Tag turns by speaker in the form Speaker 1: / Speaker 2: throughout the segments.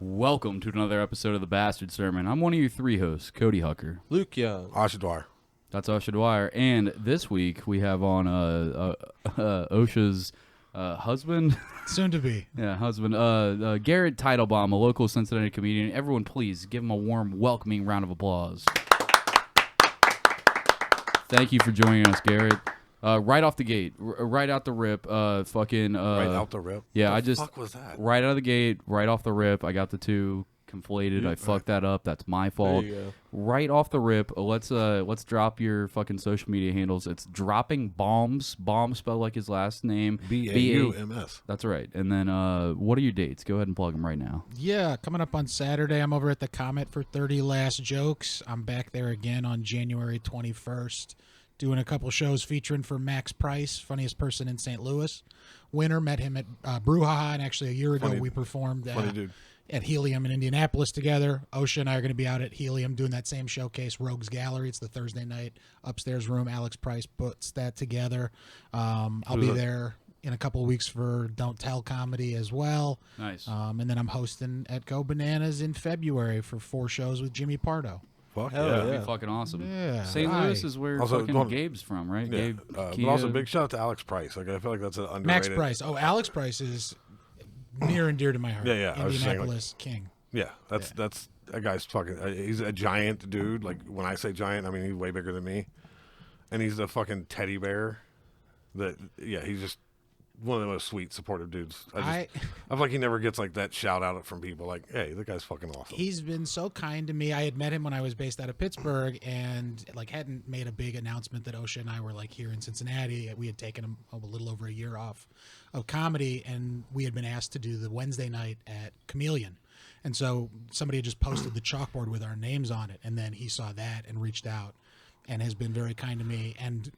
Speaker 1: Welcome to another episode of the Bastard Sermon. I'm one of your three hosts, Cody Hucker.
Speaker 2: Luke Young.
Speaker 3: Asha Dwyer.
Speaker 1: That's Asha Dwyer. And this week we have on OSHA's husband.
Speaker 4: Soon to be.
Speaker 1: Yeah, husband. Garrett Titlebaum, a local Cincinnati comedian. Everyone, please give him a warm, welcoming round of applause. Thank you for joining us, Garrett. Right off the gate, right out the rip,
Speaker 3: Right out the rip?
Speaker 1: Yeah,
Speaker 3: What the fuck was that?
Speaker 1: right out of the gate, right off the rip, I got the two conflated. I fucked that up. That's my fault.
Speaker 2: There you go.
Speaker 1: Right off the rip, let's drop your fucking social media handles. It's dropping bombs. Bomb spelled like his last name.
Speaker 3: B-A-U-M-S.
Speaker 1: That's right. And then what are your dates? Go ahead and plug them right now.
Speaker 4: Yeah, coming up on Saturday, I'm over at the Comet for 30 Last Jokes. I'm back there again on January 21st, doing a couple shows featuring for Max Price, funniest person in St. Louis. Winner, met him at Brouhaha, and actually a year ago we performed at Helium in Indianapolis together. OSHA and I are going to be out at Helium doing that same showcase, Rogues Gallery. It's the Thursday night upstairs room. Alex Price puts that together. I'll be there in a couple of weeks for Don't Tell Comedy as well.
Speaker 1: Nice.
Speaker 4: And then I'm hosting at Go Bananas in February for 4 shows with Jimmy Pardo.
Speaker 3: Fuck
Speaker 2: Hell
Speaker 3: yeah.
Speaker 1: That'd be fucking awesome.
Speaker 4: Yeah.
Speaker 1: St. Louis is where
Speaker 3: Also,
Speaker 1: fucking
Speaker 3: don't-
Speaker 1: Gabe's from, right?
Speaker 3: Yeah.
Speaker 1: Gabe,
Speaker 3: But
Speaker 1: Kia.
Speaker 3: also, big shout out to Alex Price. Like, I feel like that's an underrated.
Speaker 4: Max Price. Oh, Alex Price is near and dear to my heart.
Speaker 3: Yeah. I was just saying, like-
Speaker 4: Indianapolis king.
Speaker 3: Yeah, that's that guy's fucking. He's a giant dude. Like, when I say giant, I mean he's way bigger than me. And he's a fucking teddy bear. He's just one of the most sweet, supportive dudes. I feel like he never gets like that shout out from people. Like, hey, that guy's fucking awesome.
Speaker 4: He's been so kind to me. I had met him when I was based out of Pittsburgh and like hadn't made a big announcement that OSHA and I were like here in Cincinnati. We had taken a little over a year off of comedy, and we had been asked to do the Wednesday night at Chameleon. And so somebody had just posted the chalkboard with our names on it, and then he saw that and reached out and has been very kind to me. And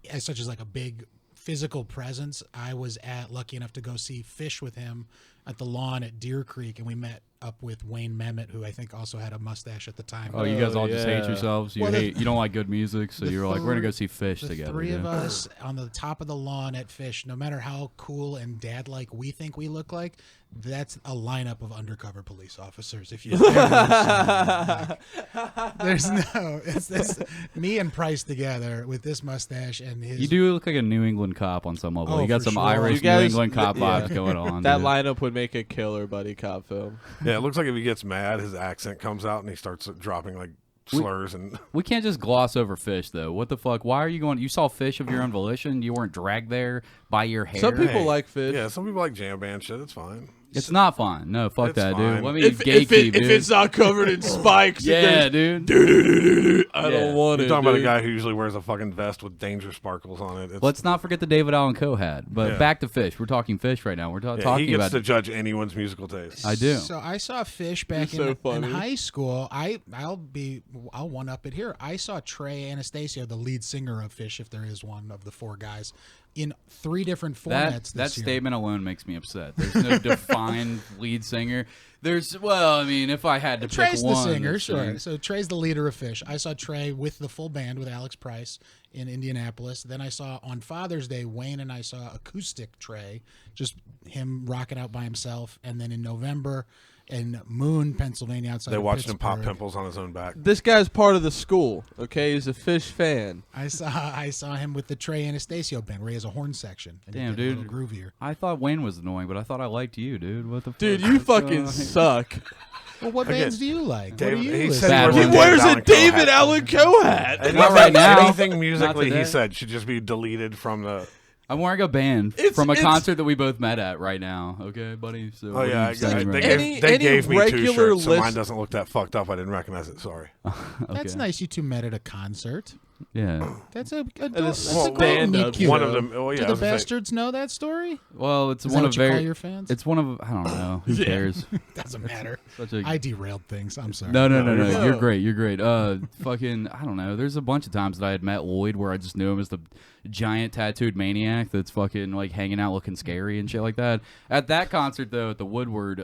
Speaker 4: as such as like a big physical presence, I was lucky enough to go see Fish with him at the lawn at Deer Creek, and we met up with Wayne Memmott, who I think also had a mustache at the time.
Speaker 1: Oh, you guys all just hate
Speaker 2: yeah.
Speaker 1: yourselves. You
Speaker 4: Well,
Speaker 1: you don't like good music, so you're like, we're gonna go see Fish
Speaker 4: The
Speaker 1: together.
Speaker 4: three of
Speaker 1: yeah.
Speaker 4: us on the top of the lawn at Fish, no matter how cool and dad-like we think we look like, that's a lineup of undercover police officers. If you've ever seen it's me and Price together with this mustache and his.
Speaker 1: You do look like a New England cop on some level.
Speaker 4: Oh,
Speaker 1: you got
Speaker 4: for
Speaker 1: some
Speaker 4: sure.
Speaker 1: Irish
Speaker 2: You guys-
Speaker 1: New England cop
Speaker 2: yeah.
Speaker 1: vibes going on.
Speaker 2: That
Speaker 1: dude.
Speaker 2: lineup would make a killer buddy cop film.
Speaker 3: Yeah, it looks like if he gets mad, his accent comes out and he starts dropping like slurs and.
Speaker 1: We can't just gloss over Fish, though. What the fuck? Why are you going? You saw Fish of your own volition. You weren't dragged there by your hair.
Speaker 2: Some people
Speaker 3: Hey,
Speaker 2: like Fish.
Speaker 3: Yeah, some people like jam band shit. It's fine.
Speaker 1: It's not fun. No, fuck
Speaker 3: It's
Speaker 1: that,
Speaker 3: fine.
Speaker 1: dude. Let me
Speaker 2: If
Speaker 1: gatekeep, dude.
Speaker 2: it's not covered in spikes,
Speaker 1: yeah, dude.
Speaker 2: I
Speaker 1: Yeah.
Speaker 2: don't want
Speaker 3: You're
Speaker 2: it.
Speaker 3: talking about a
Speaker 2: dude.
Speaker 3: guy who usually wears a fucking vest with danger sparkles on it. It's,
Speaker 1: Let's not forget the David Allen Coe hat. But
Speaker 3: Yeah.
Speaker 1: back to Fish. We're talking Fish right now. We're
Speaker 3: yeah,
Speaker 1: talking
Speaker 3: he gets
Speaker 1: about.
Speaker 3: to judge anyone's musical taste.
Speaker 1: I do.
Speaker 4: So I saw Fish back
Speaker 2: You're so
Speaker 4: in
Speaker 2: funny.
Speaker 4: high school. I'll one up it here. I saw Trey Anastasio, the lead singer of Fish, if there is one of the 4 guys, in 3 different formats.
Speaker 1: That
Speaker 4: this year.
Speaker 1: statement alone makes me upset. There's no defined lead singer. Well, I mean, if I had to
Speaker 4: Trey's
Speaker 1: pick
Speaker 4: the
Speaker 1: one,
Speaker 4: singer,
Speaker 1: to
Speaker 4: sure.
Speaker 1: sing-
Speaker 4: So Trey's the leader of Fish. I saw Trey with the full band with Alex Price in Indianapolis. Then I saw on Father's Day, Wayne and I saw acoustic Trey, just him rocking out by himself. And then in November in Moon, Pennsylvania, outside
Speaker 3: They
Speaker 4: of
Speaker 3: watched him pop
Speaker 4: Pittsburgh,
Speaker 3: pimples on his own back.
Speaker 2: This guy's part of the school. Okay, he's a Fish fan.
Speaker 4: I saw him with the Trey Anastasio band where he has a horn section. And
Speaker 1: Damn,
Speaker 4: it get a
Speaker 1: dude.
Speaker 4: little groovier.
Speaker 1: I thought Wayne was annoying, but I thought I liked you, dude. What the fuck?
Speaker 2: Dude, you fucking suck.
Speaker 4: Well, what
Speaker 3: Again,
Speaker 4: bands do you like? What
Speaker 3: Dave-
Speaker 4: do you
Speaker 3: he
Speaker 4: listen
Speaker 3: said
Speaker 4: to?
Speaker 3: he
Speaker 2: He
Speaker 3: wears
Speaker 2: wears a David
Speaker 3: Allen Coe hat.
Speaker 2: Allen Coe hat.
Speaker 1: Not right now.
Speaker 3: Anything musically
Speaker 1: today.
Speaker 3: he said should just be deleted from the.
Speaker 1: I'm wearing a band from a
Speaker 2: It's-
Speaker 1: concert that we both met at right now. Okay, buddy. So
Speaker 3: Oh
Speaker 1: what are
Speaker 3: yeah,
Speaker 1: you saying right
Speaker 2: Any-
Speaker 3: they
Speaker 2: any
Speaker 3: gave me 2
Speaker 2: regular
Speaker 3: shirts, so mine
Speaker 2: list-
Speaker 3: doesn't look that fucked up. I didn't recognize it. Sorry.
Speaker 1: now?
Speaker 4: That's
Speaker 1: Okay.
Speaker 4: nice. You two met at a concert.
Speaker 1: Yeah.
Speaker 4: That's a
Speaker 2: a
Speaker 4: that's a
Speaker 2: Well,
Speaker 4: great
Speaker 2: stand-up
Speaker 4: meet cute.
Speaker 3: One of them. Oh yeah.
Speaker 4: Do
Speaker 3: I
Speaker 4: the
Speaker 3: was gonna say-
Speaker 4: bastards know that story?
Speaker 1: Well, it's
Speaker 4: Is
Speaker 1: one
Speaker 4: that
Speaker 1: of
Speaker 4: what you call
Speaker 1: very.
Speaker 4: your fans?
Speaker 1: It's one of. I don't know. Who cares?
Speaker 4: Doesn't matter.
Speaker 1: Such a.
Speaker 4: I derailed things. I'm sorry.
Speaker 1: No.
Speaker 2: No.
Speaker 1: You're great. You're great. Fucking. I don't know. There's a bunch of times that I had met Lloyd where I just knew him as the giant tattooed maniac that's fucking like hanging out looking scary and shit like that. At that concert though, at the Woodward,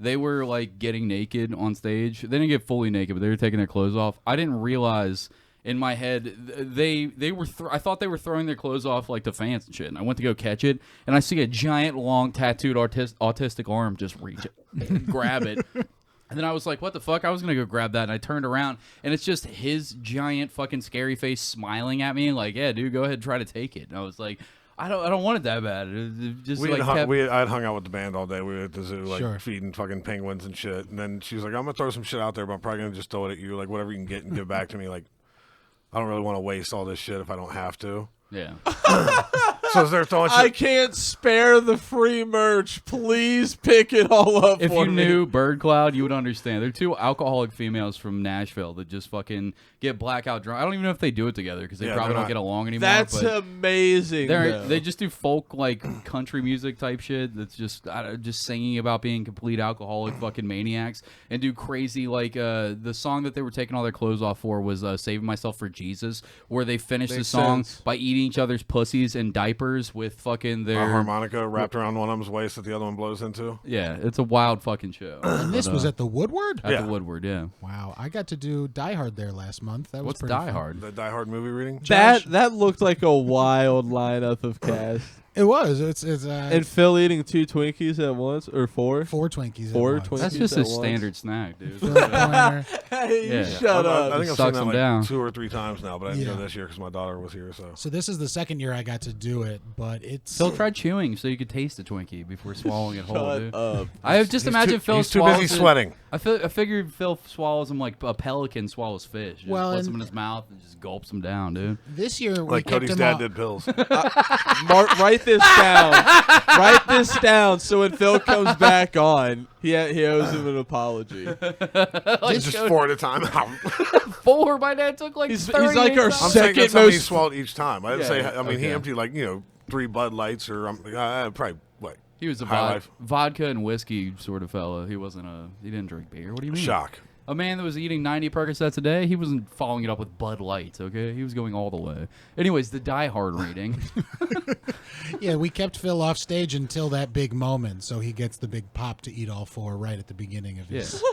Speaker 1: they were like getting naked on stage. They didn't get fully naked, but they were taking their clothes off. I didn't realize in my head, they were. I thought they were throwing their clothes off like to fans and shit. And I went to go catch it, and I see a giant, long, tattooed autistic arm just reach it, and grab it. And then I was like, what the fuck? I was going to go grab that. And I turned around, and it's just his giant fucking scary face smiling at me like, yeah, dude, go ahead and try to take it. And I was like, I don't want it that bad. It just
Speaker 3: I
Speaker 1: like
Speaker 3: had hung out with the band all day. We were at the zoo, like
Speaker 4: Sure.
Speaker 3: feeding fucking penguins and shit. And then she was like, I'm gonna throw some shit out there, but I'm probably gonna just throw it at you, like whatever you can get and give back to me. Like, I don't really want to waste all this shit if I don't have to.
Speaker 1: yeah.
Speaker 3: So they're throwing shit.
Speaker 2: I can't spare the free merch. Please pick it all up
Speaker 1: If
Speaker 2: for
Speaker 1: you
Speaker 2: me.
Speaker 1: knew Bird Cloud, you would understand. They're two alcoholic females from Nashville that just fucking get blackout drunk. I don't even know if they do it together because they
Speaker 3: Yeah,
Speaker 1: probably
Speaker 3: they're
Speaker 1: don't get
Speaker 3: not.
Speaker 1: along anymore.
Speaker 2: That's
Speaker 1: but
Speaker 2: amazing. though.
Speaker 1: they just do folk like country music type shit. That's just just singing about being complete alcoholic fucking maniacs and do crazy like the song that they were taking all their clothes off for was "Saving Myself for Jesus," where they finished the
Speaker 2: Makes
Speaker 1: song
Speaker 2: sense.
Speaker 1: by eating each other's pussies and diapers with fucking their
Speaker 3: A harmonica wrapped around one of them's waist that the other one blows into.
Speaker 1: Yeah, it's a wild fucking show.
Speaker 4: And this was at the Woodward?
Speaker 1: at
Speaker 3: Yeah.
Speaker 1: the Woodward. Yeah.
Speaker 4: Wow. I got to do Die Hard there last month. That was
Speaker 1: What's
Speaker 4: pretty
Speaker 1: Die
Speaker 4: fun.
Speaker 1: Hard?
Speaker 3: The Die Hard movie reading.
Speaker 2: That looked like a wild lineup of cast.
Speaker 4: It was. It's
Speaker 2: And Phil eating 2 Twinkies at once, or 4?
Speaker 4: 4 Twinkies.
Speaker 2: Four
Speaker 4: at once.
Speaker 2: Twinkies.
Speaker 1: That's just
Speaker 2: at
Speaker 1: a
Speaker 2: once.
Speaker 1: standard snack, dude.
Speaker 4: Phil Pointer.
Speaker 2: Hey,
Speaker 1: Yeah.
Speaker 2: shut
Speaker 3: I
Speaker 2: up.
Speaker 3: think I've
Speaker 1: Sucks
Speaker 3: seen that
Speaker 1: them
Speaker 3: like
Speaker 1: down.
Speaker 3: 2 or 3 times now, but I didn't
Speaker 4: Yeah.
Speaker 3: go this year because my daughter was here.
Speaker 4: So this is the second year I got to do it, but it's
Speaker 1: Phil tried chewing so you could taste a Twinkie before swallowing it whole,
Speaker 2: Shut
Speaker 1: dude.
Speaker 2: up.
Speaker 1: I just imagine Phil
Speaker 3: He's too
Speaker 1: swallows
Speaker 3: busy
Speaker 1: it-
Speaker 3: sweating.
Speaker 1: I figured Phil swallows them like a pelican swallows fish. Just
Speaker 4: Well,
Speaker 1: puts
Speaker 4: and-
Speaker 1: them in his mouth and just gulps them down, dude.
Speaker 4: this year we
Speaker 3: Like
Speaker 4: kept
Speaker 3: Cody's
Speaker 4: him
Speaker 3: dad
Speaker 4: all-
Speaker 3: did pills.
Speaker 2: Write this down. Write this down so when Phil comes back on, he owes him an apology.
Speaker 3: Just 4 at a time.
Speaker 1: 4. My dad took like
Speaker 2: He's
Speaker 1: 38
Speaker 2: like our
Speaker 1: times.
Speaker 3: I'm saying
Speaker 2: Second
Speaker 3: that's how many he
Speaker 2: most-
Speaker 3: swallowed each time. I didn't
Speaker 1: Yeah,
Speaker 3: say.
Speaker 1: yeah,
Speaker 3: I mean, he
Speaker 1: okay.
Speaker 3: emptied like 3 Bud Lights or probably what?
Speaker 1: He was a
Speaker 3: High Life.
Speaker 1: vodka and whiskey sort of fella. He didn't drink beer. What do you mean?
Speaker 3: Shock.
Speaker 1: A man that was eating 90 Percocets a day, he wasn't following it up with Bud Lights, okay? He was going all the way. Anyways, the Die Hard reading.
Speaker 4: Yeah, we kept Phil off stage until that big moment, so he gets the big pop to eat all 4 right at the beginning of his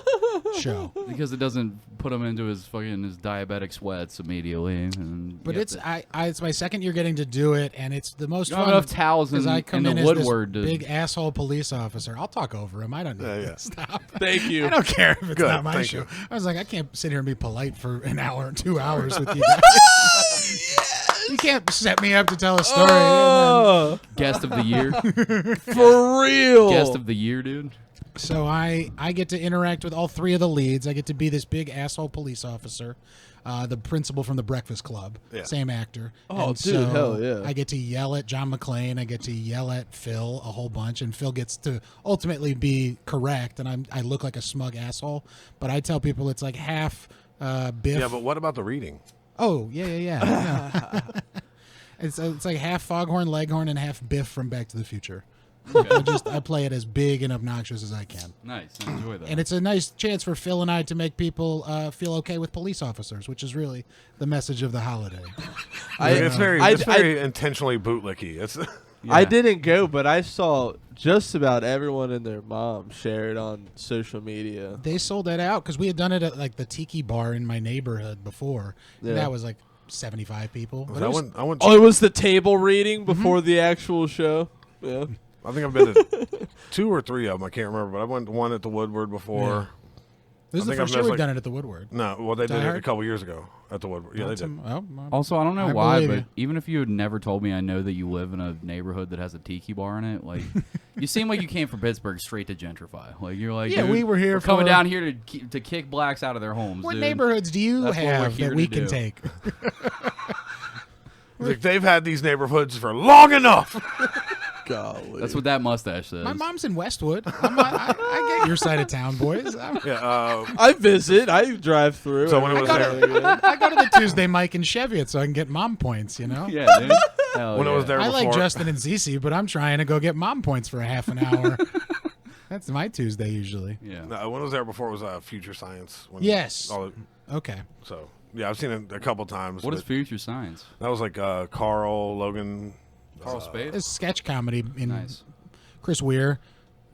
Speaker 4: show.
Speaker 1: Because it doesn't put him into his diabetic sweats immediately. And
Speaker 4: But
Speaker 1: you have
Speaker 4: it's
Speaker 1: to-
Speaker 4: it's my second year getting to do it, and it's the most
Speaker 1: You don't
Speaker 4: fun.
Speaker 1: have enough towels
Speaker 4: because
Speaker 1: in-
Speaker 4: I come
Speaker 1: in the
Speaker 4: in as this
Speaker 1: Woodward to-
Speaker 4: big asshole police officer. I'll talk over him. I don't need
Speaker 3: Yeah.
Speaker 4: to stop.
Speaker 2: Thank you.
Speaker 4: I don't care if it's
Speaker 3: Good,
Speaker 4: not my
Speaker 3: thank
Speaker 4: show.
Speaker 3: you.
Speaker 4: I was like, I can't sit here and be polite for an hour or 2 hours with you guys. You can't set me up to tell a story.
Speaker 2: Oh,
Speaker 1: Guest of the year.
Speaker 2: for real.
Speaker 1: Guest of the year, dude.
Speaker 4: So I get to interact with all 3 of the leads. I get to be this big asshole police officer, the principal from the Breakfast Club,
Speaker 3: Yeah.
Speaker 4: same actor.
Speaker 2: Oh,
Speaker 4: And
Speaker 2: dude,
Speaker 4: so
Speaker 2: hell yeah.
Speaker 4: I get to yell at John McClane. I get to yell at Phil a whole bunch, and Phil gets to ultimately be correct, and I look like a smug asshole. But I tell people it's like half Biff.
Speaker 3: Yeah, but what about the reading?
Speaker 4: Oh, yeah. It's like half Foghorn Leghorn and half Biff from Back to the Future. I play it as big and obnoxious as I can.
Speaker 1: Nice. I enjoy that.
Speaker 4: And it's a nice chance for Phil and I to make people feel okay with police officers, which is really the message of the holiday.
Speaker 3: It's very,
Speaker 2: I-
Speaker 3: it's very intentionally bootlicky. It's
Speaker 2: I didn't go, but I saw just about everyone and their mom share it on social media.
Speaker 4: They sold that out because we had done it at like the Tiki Bar in my neighborhood before.
Speaker 2: Yeah.
Speaker 4: And that was like 75 people. But it
Speaker 3: I
Speaker 4: was-
Speaker 3: went.
Speaker 2: Oh, it was the table reading before the actual show. Yeah.
Speaker 3: I think I've been to 2 or 3 of them. I can't remember, but I went to one at the Woodward before.
Speaker 4: this is
Speaker 3: I
Speaker 4: the
Speaker 3: think
Speaker 4: first
Speaker 3: I've
Speaker 4: year we've
Speaker 3: missed,
Speaker 4: done it at the Woodward.
Speaker 3: No, well, they
Speaker 4: Die
Speaker 3: did it
Speaker 4: Hard?
Speaker 3: a couple years ago at the Woodward. Yeah, they did.
Speaker 1: Also, I don't know
Speaker 4: I
Speaker 1: why,
Speaker 4: believe
Speaker 1: but
Speaker 4: you.
Speaker 1: even if you had never told me, I know that you live in a neighborhood that has a tiki bar in it. Like, you seem like you came from Pittsburgh straight to gentrify. Like, you're like,
Speaker 4: Yeah,
Speaker 1: dude,
Speaker 4: we were here
Speaker 1: we're coming
Speaker 4: for-
Speaker 1: down here to kick blacks out of their homes.
Speaker 4: What
Speaker 1: dude.
Speaker 4: neighborhoods do you
Speaker 1: That's what we're
Speaker 4: have
Speaker 1: here
Speaker 4: that we
Speaker 1: to
Speaker 4: can
Speaker 1: do.
Speaker 4: take?
Speaker 3: Like, they've had these neighborhoods for long enough.
Speaker 2: Golly.
Speaker 1: That's what that mustache says.
Speaker 4: My mom's in Westwood. I get your side of town, boys.
Speaker 3: Yeah.
Speaker 2: I visit. I drive through.
Speaker 3: So when it was
Speaker 4: I
Speaker 3: there,
Speaker 4: I go to the Tuesday Mike in Cheviot so I can get mom points, you know?
Speaker 1: Yeah, dude. Hell
Speaker 3: when
Speaker 1: yeah.
Speaker 3: it was there
Speaker 4: I
Speaker 3: before,
Speaker 4: like Justin and Cece, but I'm trying to go get mom points for a half an hour. That's my Tuesday usually.
Speaker 1: Yeah.
Speaker 3: No, when it was there before was Future Science. When
Speaker 4: Yes.
Speaker 3: all the-
Speaker 4: Okay.
Speaker 3: so yeah, I've seen it a couple times.
Speaker 1: What is
Speaker 3: but
Speaker 1: future science?
Speaker 3: that was like Carl Logan.
Speaker 1: Carl Spade?
Speaker 4: It's sketch comedy in
Speaker 1: Nice.
Speaker 4: Chris Weir.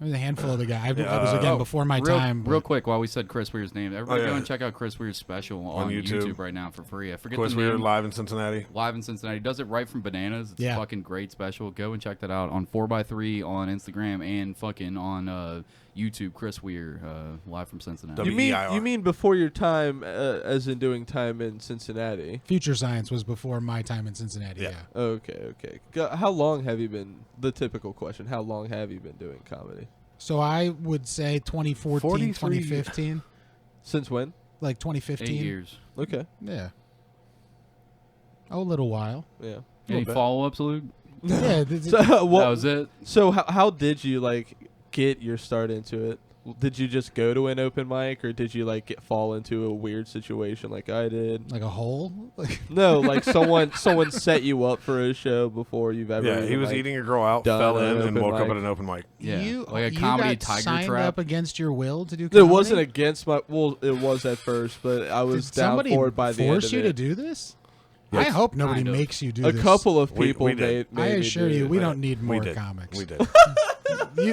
Speaker 4: There's a handful of the guys.
Speaker 3: Yeah,
Speaker 4: I was again before my time.
Speaker 1: Real
Speaker 4: but-
Speaker 1: quick, while we said Chris Weir's name, everybody
Speaker 3: Oh, yeah.
Speaker 1: go and check out Chris Weir's special on YouTube right now for free. I forget
Speaker 3: Chris
Speaker 1: the
Speaker 3: Weir
Speaker 1: name.
Speaker 3: live in Cincinnati.
Speaker 1: Live in Cincinnati. He does it right from Bananas. It's
Speaker 4: Yeah.
Speaker 1: a fucking great special. Go and check that out on 4x3 on Instagram and fucking on YouTube. Chris Weir, live from Cincinnati.
Speaker 3: WEIR.
Speaker 2: You mean before your time, as in doing time in Cincinnati?
Speaker 4: Future Science was before my time in Cincinnati. Yeah.
Speaker 2: Okay. How long have you been? The typical question: how long have you been doing comedy?
Speaker 4: So I would say 2014,
Speaker 3: 43.
Speaker 4: 2015.
Speaker 2: Since when?
Speaker 4: Like 2015.
Speaker 1: 8 years.
Speaker 2: Okay.
Speaker 4: Yeah. Oh, a little while.
Speaker 2: Yeah.
Speaker 1: Any follow-ups, Luke?
Speaker 4: Yeah.
Speaker 2: So,
Speaker 1: That was it.
Speaker 2: So how did you get your start into it? Did you just go to an open mic, or did you fall into a weird situation like I did?
Speaker 4: like a hole?
Speaker 2: No, someone set you up for a show before you've ever.
Speaker 3: Yeah, he
Speaker 2: even,
Speaker 3: was eating a girl out,
Speaker 2: done
Speaker 3: fell
Speaker 2: an
Speaker 3: in, and
Speaker 2: open
Speaker 3: woke up
Speaker 2: mic.
Speaker 3: at an open mic.
Speaker 1: Yeah,
Speaker 4: You,
Speaker 1: like a
Speaker 4: you
Speaker 1: comedy
Speaker 4: got
Speaker 1: tiger
Speaker 4: signed
Speaker 1: trap.
Speaker 4: up against your will to do
Speaker 2: It
Speaker 4: comedy?
Speaker 2: wasn't against my. Well, it was at first, but I was
Speaker 4: Did somebody
Speaker 2: down for it by the end
Speaker 4: force
Speaker 2: of
Speaker 4: you
Speaker 2: it.
Speaker 4: to do this?
Speaker 3: Yes,
Speaker 4: I hope nobody
Speaker 1: kind of.
Speaker 4: makes you do
Speaker 2: A
Speaker 4: this.
Speaker 2: couple of
Speaker 3: We
Speaker 2: people
Speaker 3: did.
Speaker 2: made
Speaker 4: I
Speaker 2: me
Speaker 4: assure
Speaker 2: do
Speaker 4: you,
Speaker 2: it.
Speaker 4: we don't need more
Speaker 3: we did.
Speaker 4: comics.
Speaker 3: We did.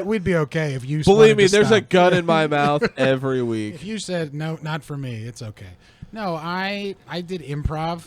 Speaker 4: We'd be okay if you.
Speaker 2: Believe
Speaker 4: wanted
Speaker 2: me,
Speaker 4: to
Speaker 2: there's a
Speaker 4: stop.
Speaker 2: gun in my mouth every
Speaker 4: If
Speaker 2: week.
Speaker 4: you said no, not for me, it's okay. No, I did improv.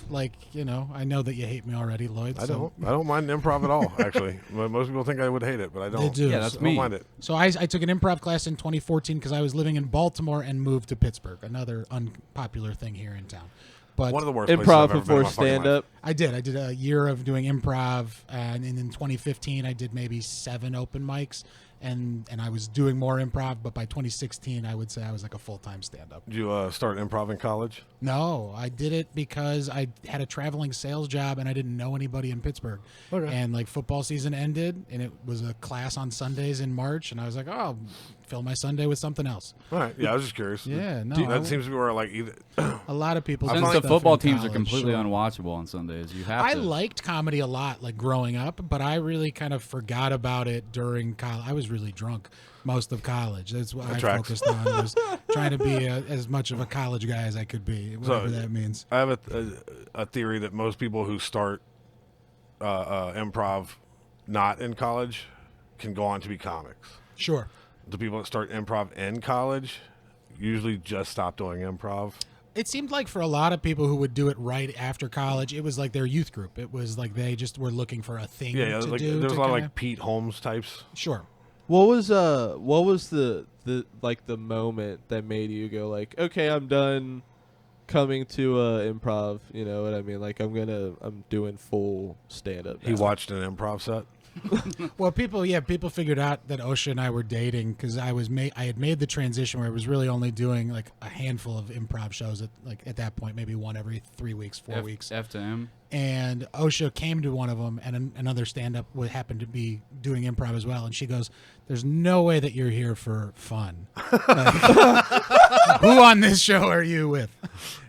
Speaker 4: I know that you hate me already, Lloyd.
Speaker 3: I
Speaker 4: so-
Speaker 3: don't mind improv at all. Actually, most people think I would hate it, but I don't.
Speaker 4: They do.
Speaker 1: Yeah, that's
Speaker 3: I don't
Speaker 1: me.
Speaker 3: mind it.
Speaker 4: So I took an improv class in 2014 because I was living in Baltimore and moved to Pittsburgh, another unpopular thing here in town. But
Speaker 3: One of the worst places I've
Speaker 2: Improv
Speaker 3: ever been in
Speaker 2: before
Speaker 3: my fucking
Speaker 2: stand
Speaker 3: life.
Speaker 2: up.
Speaker 4: I did a year of doing improv, and in 2015 I did maybe 7 open mics, and I was doing more improv. But by 2016, I would say I was like a full-time stand-up.
Speaker 3: Did you start improv in college?
Speaker 4: No, I did it because I had a traveling sales job and I didn't know anybody in Pittsburgh.
Speaker 3: Okay.
Speaker 4: And football season ended, and it was a class on Sundays in March, and I was like, oh, fill my Sunday with something else.
Speaker 3: All right. Yeah, I was just curious.
Speaker 4: Yeah, no,
Speaker 3: That seems to be where either.
Speaker 4: a lot of people.
Speaker 3: I
Speaker 4: do
Speaker 1: Since
Speaker 3: find
Speaker 1: the
Speaker 4: stuff
Speaker 1: football
Speaker 4: in
Speaker 1: teams are
Speaker 4: college,
Speaker 1: completely
Speaker 4: sure.
Speaker 1: unwatchable on Sundays, you have
Speaker 4: I
Speaker 1: to.
Speaker 4: liked comedy a lot, growing up, but I really kind of forgot about it during college. I was really drunk most of college. That's what I
Speaker 3: tracks.
Speaker 4: focused on, was trying to be as much of a college guy as I could be, whatever that means.
Speaker 3: I have a theory that most people who start improv not in college can go on to be comics.
Speaker 4: Sure.
Speaker 3: The people that start improv in college usually just stop doing improv.
Speaker 4: It seemed like for a lot of people who would do it right after college, it was like their youth group. It was like they just were looking for a thing
Speaker 3: Yeah,
Speaker 4: to
Speaker 3: like
Speaker 4: do.
Speaker 3: there's
Speaker 4: to
Speaker 3: a lot of
Speaker 4: kinda-
Speaker 3: Pete Holmes types.
Speaker 4: Sure.
Speaker 2: What was the moment that made you go okay, I'm done coming to improv, you know what I mean? I'm doing full stand up.
Speaker 3: He watched an improv set.
Speaker 4: Well, people figured out that Osha and I were dating because I had made the transition where I was really only doing a handful of improv shows at that point, maybe one every 3 weeks, 4 weeks.
Speaker 1: F to M.
Speaker 4: And Osha came to one of them, and another stand-up would happen to be doing improv as well. And she goes, "There's no way that you're here for fun. Who on this show are you with?"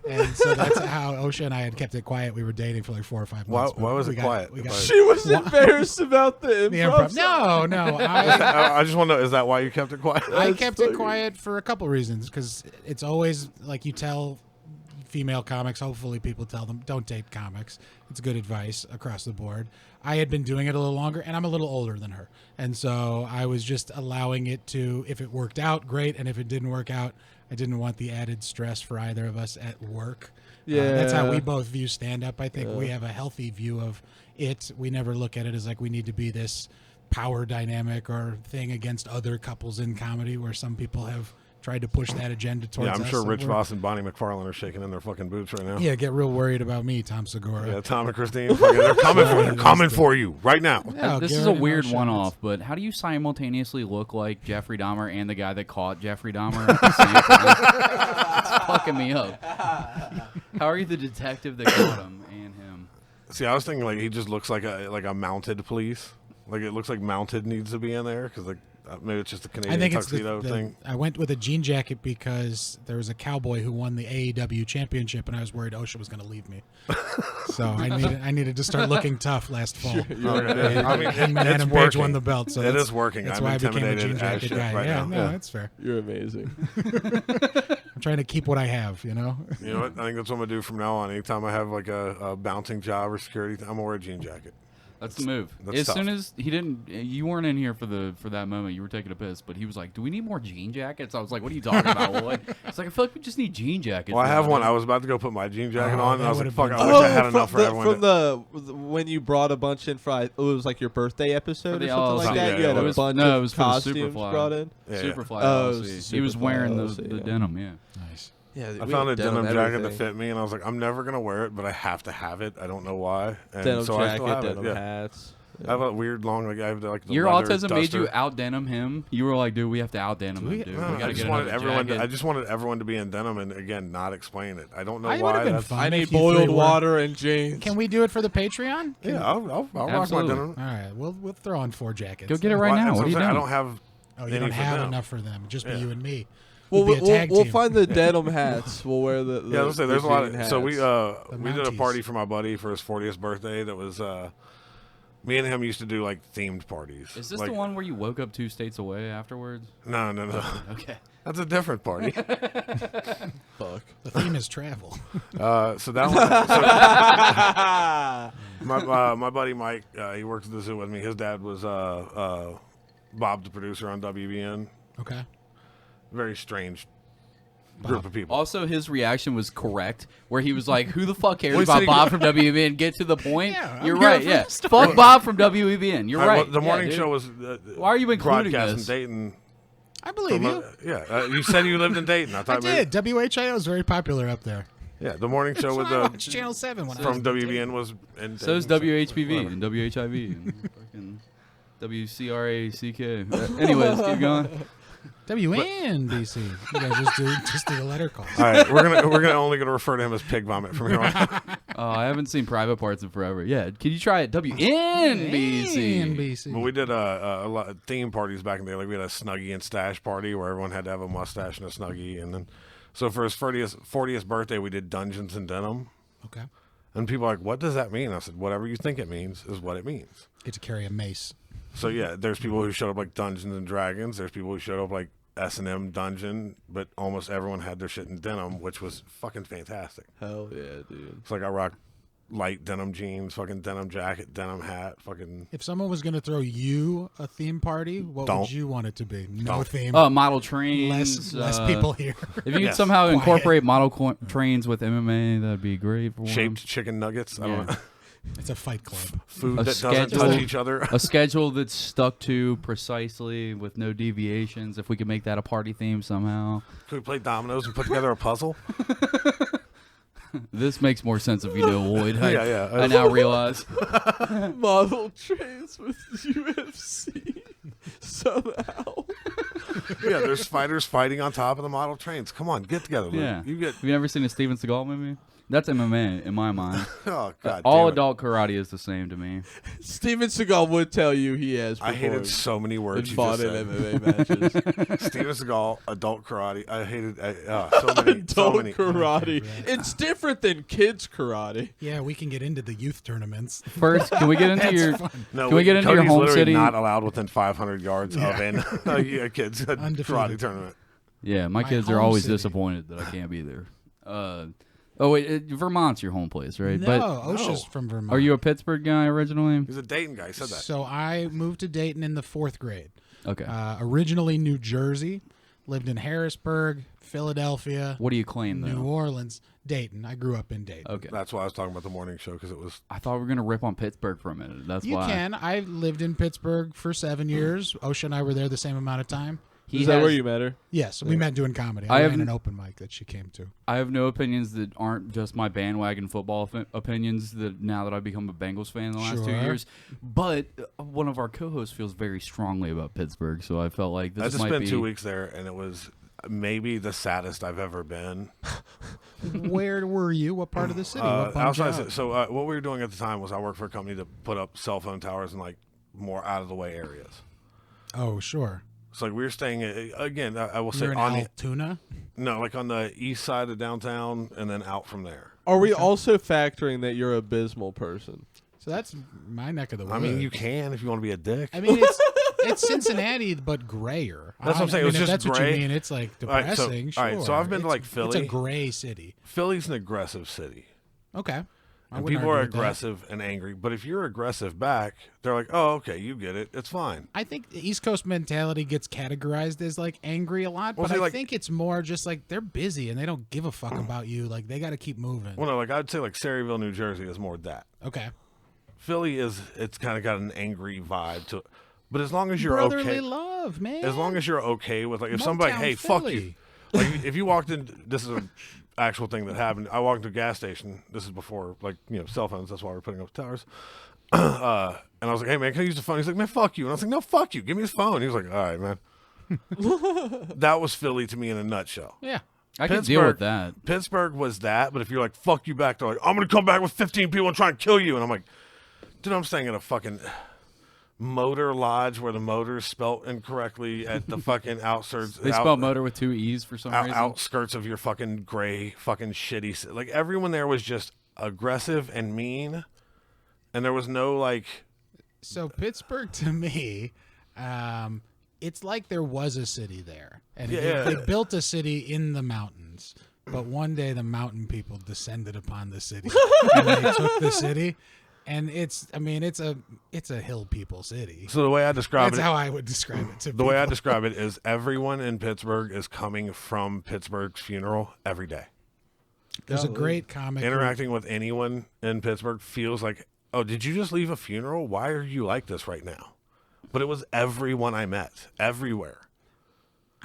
Speaker 4: And so that's how Osha and I had kept it quiet. We were dating for 4 or 5
Speaker 3: Why-
Speaker 4: months. but
Speaker 3: why was
Speaker 4: we
Speaker 3: it
Speaker 4: got-
Speaker 3: quiet?
Speaker 4: we got
Speaker 2: She was embarrassed about the
Speaker 4: the
Speaker 2: improv.
Speaker 4: improv. No.
Speaker 3: I just want to know, is that why you kept it quiet?
Speaker 4: I
Speaker 2: That's
Speaker 4: kept it
Speaker 2: funny.
Speaker 4: quiet for a couple reasons, because it's always like you tell female comics, hopefully people tell them, don't date comics. It's good advice across the board. I had been doing it a little longer, and I'm a little older than her. And so I was just allowing it to, if it worked out, great. And if it didn't work out, I didn't want the added stress for either of us at work. That's how we
Speaker 2: Yeah.
Speaker 4: both view stand-up. I think we have a healthy view of it. We never look at it as we need to be this power dynamic or thing against other couples in comedy, where some people have tried to push that agenda towards us.
Speaker 3: Yeah, I'm sure
Speaker 4: and
Speaker 3: Rich
Speaker 4: we're-
Speaker 3: Voss and Bonnie McFarlane are shaking in their fucking boots right now.
Speaker 4: Yeah, get real worried about me, Tom Segura.
Speaker 3: Yeah, Tom and Christine, fucking, they're coming for you. They're coming for you right now.
Speaker 4: Yeah,
Speaker 1: This
Speaker 4: Garrett
Speaker 1: is a
Speaker 4: and
Speaker 1: weird
Speaker 4: Osha,
Speaker 1: one-off, but how do you simultaneously look like Jeffrey Dahmer and the guy that caught Jeffrey Dahmer at the same time? It's fucking me up. How are you the detective that caught him and him?
Speaker 3: See, I was thinking he just looks like a mounted police. It looks like mounted needs to be in there because maybe it's just a
Speaker 4: I
Speaker 3: Canadian
Speaker 4: think it's
Speaker 3: tuxedo thing.
Speaker 4: I went with a jean jacket because there was a cowboy who won the AEW championship, and I was worried Osha was going to leave me. So I needed to start looking tough last fall.
Speaker 3: Okay. I mean,
Speaker 4: Hangman
Speaker 3: it's
Speaker 4: Adam Page
Speaker 3: working.
Speaker 4: won the belt, so
Speaker 3: It
Speaker 4: that's-
Speaker 3: is working.
Speaker 4: That's
Speaker 3: I'm
Speaker 4: why I became a
Speaker 3: intimidated
Speaker 4: jean
Speaker 3: as
Speaker 4: jacket
Speaker 3: shit
Speaker 4: guy.
Speaker 3: right
Speaker 4: yeah,
Speaker 3: now.
Speaker 4: no,
Speaker 3: Yeah.
Speaker 4: that's fair.
Speaker 2: You're amazing.
Speaker 4: I'm trying to keep what I have,
Speaker 3: You know what? I think that's what I'm gonna do from now on. Anytime I have a bouncing job or security, I'm gonna wear a jean jacket.
Speaker 1: That's the move.
Speaker 3: That's
Speaker 1: As
Speaker 3: tough.
Speaker 1: soon as you weren't in here for that moment. You were taking a piss, but he was like, "Do we need more jean jackets?" I was like, "What are you talking about, Lloyd?" It's like I feel like we just need jean jackets.
Speaker 3: Well, I have
Speaker 1: now,
Speaker 3: one.
Speaker 1: man.
Speaker 3: I was about to go put my jean jacket on, and
Speaker 4: that
Speaker 3: I was like,
Speaker 4: would've
Speaker 3: "Fuck!
Speaker 4: been
Speaker 3: I wish I had enough for everyone."
Speaker 2: From the when you brought a bunch in for it was like your birthday episode
Speaker 1: For
Speaker 2: or
Speaker 1: the
Speaker 2: something like
Speaker 3: LLC,
Speaker 2: that.
Speaker 3: yeah,
Speaker 2: You had
Speaker 3: it
Speaker 2: a
Speaker 3: was-
Speaker 2: bunch
Speaker 1: no, it
Speaker 2: of
Speaker 1: was for the
Speaker 2: costumes
Speaker 1: Superfly.
Speaker 2: brought in.
Speaker 3: Yeah,
Speaker 1: Superfly
Speaker 2: Oh,
Speaker 1: LLC. He was wearing the
Speaker 2: Superfly,
Speaker 1: denim. Yeah.
Speaker 4: Nice.
Speaker 2: Yeah,
Speaker 3: I found a denim jacket that fit me, and I was like, "I'm never gonna wear it, but I have to have it. I don't know why." And
Speaker 2: Denim
Speaker 3: so I still
Speaker 2: jacket,
Speaker 3: have
Speaker 2: denim
Speaker 3: it. Yeah.
Speaker 2: hats.
Speaker 3: I have a weird long like I have like the
Speaker 1: Your
Speaker 3: leather
Speaker 1: autism made you
Speaker 3: duster.
Speaker 1: out denim him. You were like, "Dude, we have to out denim him, dude.
Speaker 3: No,
Speaker 1: We
Speaker 3: I
Speaker 1: gotta
Speaker 3: just
Speaker 1: get
Speaker 3: wanted
Speaker 1: another
Speaker 3: everyone.
Speaker 1: jacket."
Speaker 3: I just wanted everyone to be in denim, and again, not explain it. I don't know
Speaker 4: I
Speaker 3: why.
Speaker 4: would've been
Speaker 3: That's
Speaker 4: fine.
Speaker 2: I
Speaker 4: if
Speaker 2: need
Speaker 4: you three
Speaker 2: boiled
Speaker 4: were-
Speaker 2: water and jeans.
Speaker 4: Can we do it for the Patreon?
Speaker 3: yeah. I'll rock my
Speaker 1: Absolutely.
Speaker 3: denim.
Speaker 4: All right, we'll throw on 4 jackets.
Speaker 1: Go get it right
Speaker 3: Well,
Speaker 1: now.
Speaker 3: that's
Speaker 1: What are you
Speaker 3: I'm saying.
Speaker 1: doing?
Speaker 3: I don't have.
Speaker 4: Oh, you
Speaker 3: any
Speaker 4: don't
Speaker 3: for
Speaker 4: have
Speaker 3: them.
Speaker 4: enough for them. Just be
Speaker 3: Yeah.
Speaker 4: you and me.
Speaker 2: Well,
Speaker 4: We'd be a tag
Speaker 2: we'll
Speaker 4: team.
Speaker 2: find the denim hats. We'll wear the
Speaker 3: Yeah, let's say there's a lot.
Speaker 2: jean
Speaker 3: Of, so we
Speaker 2: hats.
Speaker 3: we did a
Speaker 4: Mounties.
Speaker 3: party for my buddy for his 40th birthday. That was me and him used to do like themed parties.
Speaker 1: Is this
Speaker 3: like,
Speaker 1: the one where you woke up 2 states away afterwards?
Speaker 3: No.
Speaker 1: Okay.
Speaker 3: That's a different party.
Speaker 2: Fuck.
Speaker 4: The theme is travel.
Speaker 3: So that one. My buddy Mike, he works at the zoo with me. His dad was Bob, the producer on WBN.
Speaker 4: Okay.
Speaker 3: Very strange group of people.
Speaker 1: Also, his reaction was correct, where he was like, "Who the fuck cares
Speaker 3: Well, he
Speaker 1: about
Speaker 3: said he-
Speaker 1: Bob from WEBN? Get to the point."
Speaker 4: Yeah, I'm
Speaker 1: You're
Speaker 4: here
Speaker 1: right.
Speaker 4: for
Speaker 1: Yeah,
Speaker 4: the story.
Speaker 1: fuck Bob from WEBN. You're
Speaker 3: Well,
Speaker 1: right.
Speaker 3: the
Speaker 1: Yeah,
Speaker 3: morning
Speaker 1: dude.
Speaker 3: show was.
Speaker 1: Why are you including
Speaker 3: broadcast
Speaker 1: this?
Speaker 3: in Dayton?
Speaker 4: I believe you.
Speaker 3: Yeah, you said you lived in Dayton. I
Speaker 4: I
Speaker 3: thought maybe-
Speaker 4: did. WHIO is very popular up there.
Speaker 3: Yeah, the morning show with
Speaker 4: I watched
Speaker 3: the
Speaker 4: Channel 7 when I
Speaker 3: from
Speaker 4: was in
Speaker 3: WBN was in
Speaker 1: So is
Speaker 3: Dayton,
Speaker 1: WHPV
Speaker 3: whatever.
Speaker 1: and WHIV and fucking WCRACK. Anyways, keep going.
Speaker 4: WNBC. You guys just do the letter calls.
Speaker 3: All right, we're only gonna refer to him as pig vomit from here on.
Speaker 1: Oh, I haven't seen Private Parts in forever. Yeah, can you try it? WNBC.
Speaker 4: NBC.
Speaker 3: But we did a lot of theme parties back in the day. Like we had a Snuggie and Stash party where everyone had to have a mustache and a Snuggie, and then so for his 40th birthday, we did Dungeons and Denim.
Speaker 4: Okay.
Speaker 3: And people are like, "What does that mean?" I said, "Whatever you think it means is what it means."
Speaker 4: Get to carry a mace.
Speaker 3: So yeah, there's people who showed up like Dungeons and Dragons. There's people who showed up like S&M Dungeon, but almost everyone had their shit in denim, which was fucking fantastic.
Speaker 2: Hell yeah, dude.
Speaker 3: It's like I rock light denim jeans, fucking denim jacket, denim hat, fucking.
Speaker 4: If someone was going to throw you a theme party, what
Speaker 3: Don't.
Speaker 4: would you want it to be? No
Speaker 3: Don't.
Speaker 4: theme.
Speaker 1: Model trains.
Speaker 4: less people here.
Speaker 1: If you could
Speaker 3: Yes.
Speaker 1: somehow
Speaker 4: Quiet.
Speaker 1: incorporate trains with MMA, that'd be great. For
Speaker 3: Shaped chicken nuggets. I don't
Speaker 1: Yeah.
Speaker 3: know.
Speaker 4: It's a fight club.
Speaker 3: Food
Speaker 1: A
Speaker 3: that doesn't
Speaker 1: schedule.
Speaker 3: touch each other.
Speaker 1: a schedule that's stuck to precisely with no deviations. If we could make that a party theme somehow,
Speaker 3: Can we play dominoes and put together a puzzle?
Speaker 1: this makes more sense if you know Lloyd.
Speaker 3: Yeah.
Speaker 1: I now realize.
Speaker 2: Model trains with UFC somehow.
Speaker 3: Yeah, there's fighters fighting on top of the model trains. Come on, get together, Luke.
Speaker 1: Yeah.
Speaker 3: You get.
Speaker 1: Have you never seen a Steven Seagal movie? That's MMA in my mind.
Speaker 3: Oh God.
Speaker 1: All
Speaker 3: damn it.
Speaker 1: adult karate is the same to me.
Speaker 2: Steven Seagal would tell you he has.
Speaker 3: I hated
Speaker 2: performed
Speaker 3: so many
Speaker 2: and
Speaker 3: words you
Speaker 2: fought
Speaker 3: just
Speaker 2: in
Speaker 3: said.
Speaker 2: MMA matches.
Speaker 3: Steven Seagal, adult karate. I hated so many. so
Speaker 2: Adult
Speaker 3: many.
Speaker 2: karate.
Speaker 4: Right.
Speaker 2: It's different than kids karate.
Speaker 4: Yeah, we can get into the youth tournaments.
Speaker 1: First, can we get into
Speaker 4: That's
Speaker 1: your?
Speaker 4: fun.
Speaker 3: No,
Speaker 1: Can we get into your
Speaker 3: Cody's
Speaker 1: home
Speaker 3: literally
Speaker 1: city?
Speaker 3: Not allowed within 500 yards of a kid's karate
Speaker 4: Undefeated.
Speaker 3: tournament.
Speaker 1: Yeah, my
Speaker 4: My
Speaker 1: kids are
Speaker 4: home
Speaker 1: always
Speaker 4: city.
Speaker 1: disappointed that I can't be there. Oh wait, Vermont's your home place, right?
Speaker 4: No,
Speaker 1: But
Speaker 4: OSHA's from Vermont.
Speaker 1: are you a Pittsburgh guy originally?
Speaker 3: He's a Dayton guy. He said that.
Speaker 4: So I moved to Dayton in the 4th grade.
Speaker 1: Okay.
Speaker 4: Originally New Jersey, lived in Harrisburg, Philadelphia,
Speaker 1: What do you claim though?
Speaker 4: New Orleans, Dayton. I grew up in Dayton.
Speaker 1: Okay.
Speaker 3: That's why I was talking about the morning show because it was.
Speaker 1: I thought we were gonna rip on Pittsburgh for a minute. That's
Speaker 4: You
Speaker 1: why.
Speaker 4: can. I lived in Pittsburgh for 7 years. OSHA and I were there the same amount of time.
Speaker 2: Is that where you met her?
Speaker 4: Yes, we met doing comedy.
Speaker 1: I
Speaker 4: I ran
Speaker 1: haven't-
Speaker 4: an open mic that she came to.
Speaker 1: I have no opinions that aren't just my bandwagon football opinions. That now that I've become a Bengals fan in the last 2
Speaker 4: Sure.
Speaker 1: years, but one of our co-hosts feels very strongly about Pittsburgh, so I felt like this
Speaker 3: I just
Speaker 1: might
Speaker 3: spent
Speaker 1: be
Speaker 3: 2 weeks there, and it was maybe the saddest I've ever been.
Speaker 4: Where were you? What part of the city? What bummed you
Speaker 3: outside.
Speaker 4: out?
Speaker 3: So what we were doing at the time was I worked for a company to put up cell phone towers in like more out of the way areas.
Speaker 4: Oh, sure.
Speaker 3: So like we were staying again. I will say
Speaker 4: You're in
Speaker 3: on the
Speaker 4: Altoona?
Speaker 3: no, like on the east side of downtown, and then out from there.
Speaker 2: Are we also factoring that you're a abysmal person?
Speaker 4: So that's my neck of the woods.
Speaker 3: I mean, you can if you want to be a dick.
Speaker 4: I mean, it's Cincinnati, but grayer.
Speaker 3: That's what I'm saying.
Speaker 4: I
Speaker 3: It was
Speaker 4: mean, if
Speaker 3: just
Speaker 4: that's
Speaker 3: gray.
Speaker 4: what you mean. It's like
Speaker 3: All right,
Speaker 4: depressing.
Speaker 3: all right, so
Speaker 4: sure.
Speaker 3: I've been to, like,
Speaker 4: It's
Speaker 3: Philly.
Speaker 4: a gray city.
Speaker 3: Philly's an aggressive city.
Speaker 4: Okay.
Speaker 3: And
Speaker 4: wouldn't
Speaker 3: people are
Speaker 4: argue with that.
Speaker 3: aggressive and angry. But if you're aggressive back, they're like, oh, okay, you get it. It's fine.
Speaker 4: I think the East Coast mentality gets categorized as like angry a lot,
Speaker 3: Well,
Speaker 4: but
Speaker 3: see,
Speaker 4: I
Speaker 3: like-
Speaker 4: think it's more just like they're busy and they don't give a fuck about you. Like they got to keep moving.
Speaker 3: Well, no, like I'd say like Saryville, New Jersey is more that.
Speaker 4: Okay.
Speaker 3: Philly it's kind of got an angry vibe to it. But as long as you're
Speaker 4: Brotherly
Speaker 3: okay,
Speaker 4: love, man.
Speaker 3: as long as you're okay with like if somebody,
Speaker 4: Motown
Speaker 3: hey, fuck
Speaker 4: Philly.
Speaker 3: you. Like if you walked in, this is an actual thing that happened. I walked into a gas station. This is before like cell phones. That's why we're putting up towers. And I was like, hey man, can I use the phone? He's like, man, fuck you. And I was like, no, fuck you. Give me his phone. He was like, all right, man. That was Philly to me in a nutshell.
Speaker 4: Yeah.
Speaker 1: I can deal with that.
Speaker 3: Pittsburgh was that, but if you're like, fuck you back, they're like, I'm going to come back with 15 people and try and kill you. And I'm like, dude, I'm staying in a fucking motor lodge where the motor is spelt incorrectly at the fucking outskirts.
Speaker 1: They spell motor with 2 E's for some reason.
Speaker 3: Outskirts of your fucking gray, fucking shitty. Like, everyone there was just aggressive and mean. And there was no, like.
Speaker 4: So Pittsburgh to me, it's like there was a city there, and they built a city in the mountains. But one day the mountain people descended upon the city, and they took the city. And it's a hill people city.
Speaker 3: So the way I describe
Speaker 4: That's
Speaker 3: it.
Speaker 4: how I would describe it to
Speaker 3: The
Speaker 4: people.
Speaker 3: way I describe it is everyone in Pittsburgh is coming from Pittsburgh's funeral every day.
Speaker 4: There's a great comic.
Speaker 3: Interacting with anyone in Pittsburgh feels like, oh, did you just leave a funeral? Why are you like this right now? But it was everyone I met, everywhere.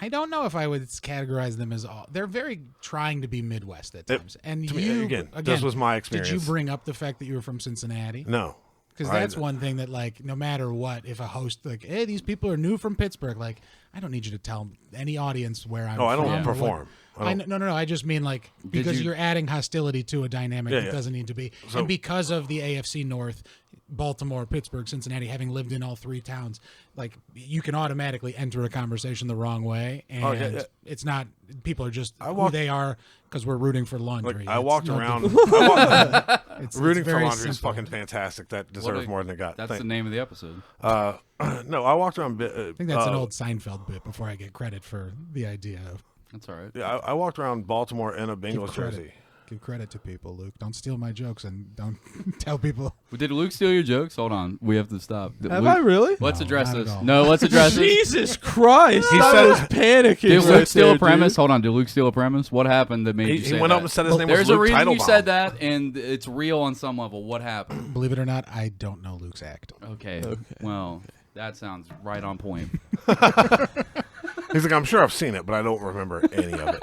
Speaker 4: I don't know if I would categorize them as all. They're very trying to be Midwest at times. And
Speaker 3: to me,
Speaker 4: you
Speaker 3: again, this was my experience.
Speaker 4: Did you bring up the fact that you were from Cincinnati?
Speaker 3: No.
Speaker 4: Because that's one thing that, like, no matter what, if a host, like, hey, these people are new from Pittsburgh, like, I don't need you to tell any audience where I'm from.
Speaker 3: I don't
Speaker 4: or
Speaker 3: perform.
Speaker 4: what. No. I just mean, like, because you're adding hostility to a dynamic that doesn't need to be.
Speaker 3: So,
Speaker 4: and because of the AFC North, Baltimore, Pittsburgh, Cincinnati, having lived in all 3 towns, like, you can automatically enter a conversation the wrong way. And it's not, people are just who they are because we're rooting for laundry.
Speaker 3: Like, I walked around. Rooting for laundry is fucking fantastic. That deserves more than it got.
Speaker 1: That's the name of the episode.
Speaker 3: No, I walked around.
Speaker 4: I think that's an old Seinfeld bit before I get credit for the idea of.
Speaker 1: That's all right.
Speaker 3: Yeah, I walked around Baltimore in a Bengals jersey.
Speaker 4: Give credit to people, Luke. Don't steal my jokes and don't tell people.
Speaker 1: Did Luke steal your jokes? Hold on. We have to stop.
Speaker 2: Have I really?
Speaker 1: Let's address
Speaker 4: not at
Speaker 1: this.
Speaker 4: all.
Speaker 1: No, let's address this.
Speaker 2: Jesus Christ!
Speaker 3: He
Speaker 2: I
Speaker 3: said-
Speaker 2: was panicking.
Speaker 1: Did
Speaker 2: right
Speaker 1: Luke steal
Speaker 2: there,
Speaker 1: a premise?
Speaker 2: dude.
Speaker 1: Hold on. Did Luke steal a premise? What happened that made you say
Speaker 3: He went
Speaker 1: that?
Speaker 3: up and said his name was
Speaker 1: There's
Speaker 3: Luke
Speaker 1: a reason you
Speaker 3: Titlebaum.
Speaker 1: said that, and it's real on some level. What happened?
Speaker 4: Believe it or not, I don't know Luke's act.
Speaker 1: Okay. Well, that sounds right on point.
Speaker 3: He's like, I'm sure I've seen it, but I don't remember any of it.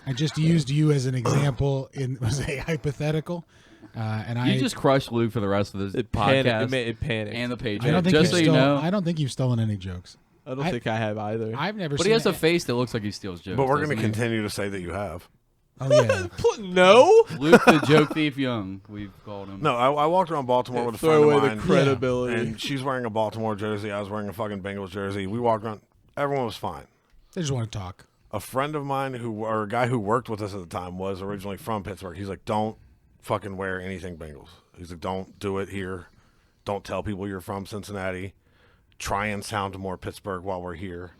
Speaker 4: I just used you as an example in was a hypothetical, and
Speaker 1: You just crushed Luke for the rest of this
Speaker 2: It
Speaker 1: podcast
Speaker 2: it panicked.
Speaker 1: and the page.
Speaker 4: I don't think
Speaker 1: Just so
Speaker 4: you've
Speaker 1: you
Speaker 4: stolen,
Speaker 1: know.
Speaker 4: I don't think you've stolen any jokes.
Speaker 2: I don't think I have either.
Speaker 4: I've never.
Speaker 1: But
Speaker 4: seen
Speaker 1: he has
Speaker 4: it.
Speaker 1: a face that looks like he steals jokes.
Speaker 3: But we're going to
Speaker 1: doesn't he?
Speaker 3: continue to say that you have.
Speaker 4: Oh yeah.
Speaker 2: No.
Speaker 1: Luke the joke thief young, we've called him.
Speaker 3: No, I walked around Baltimore with a
Speaker 2: Throw
Speaker 3: friend
Speaker 2: away
Speaker 3: of
Speaker 2: the
Speaker 3: mine.
Speaker 2: credibility.
Speaker 3: And she's wearing a Baltimore jersey. I was wearing a fucking Bengals jersey. We walked around. Everyone was fine.
Speaker 4: They just want to talk.
Speaker 3: A friend of mine or a guy who worked with us at the time was originally from Pittsburgh. He's like, don't fucking wear anything Bengals. He's like, don't do it here. Don't tell people you're from Cincinnati. Try and sound more Pittsburgh while we're here.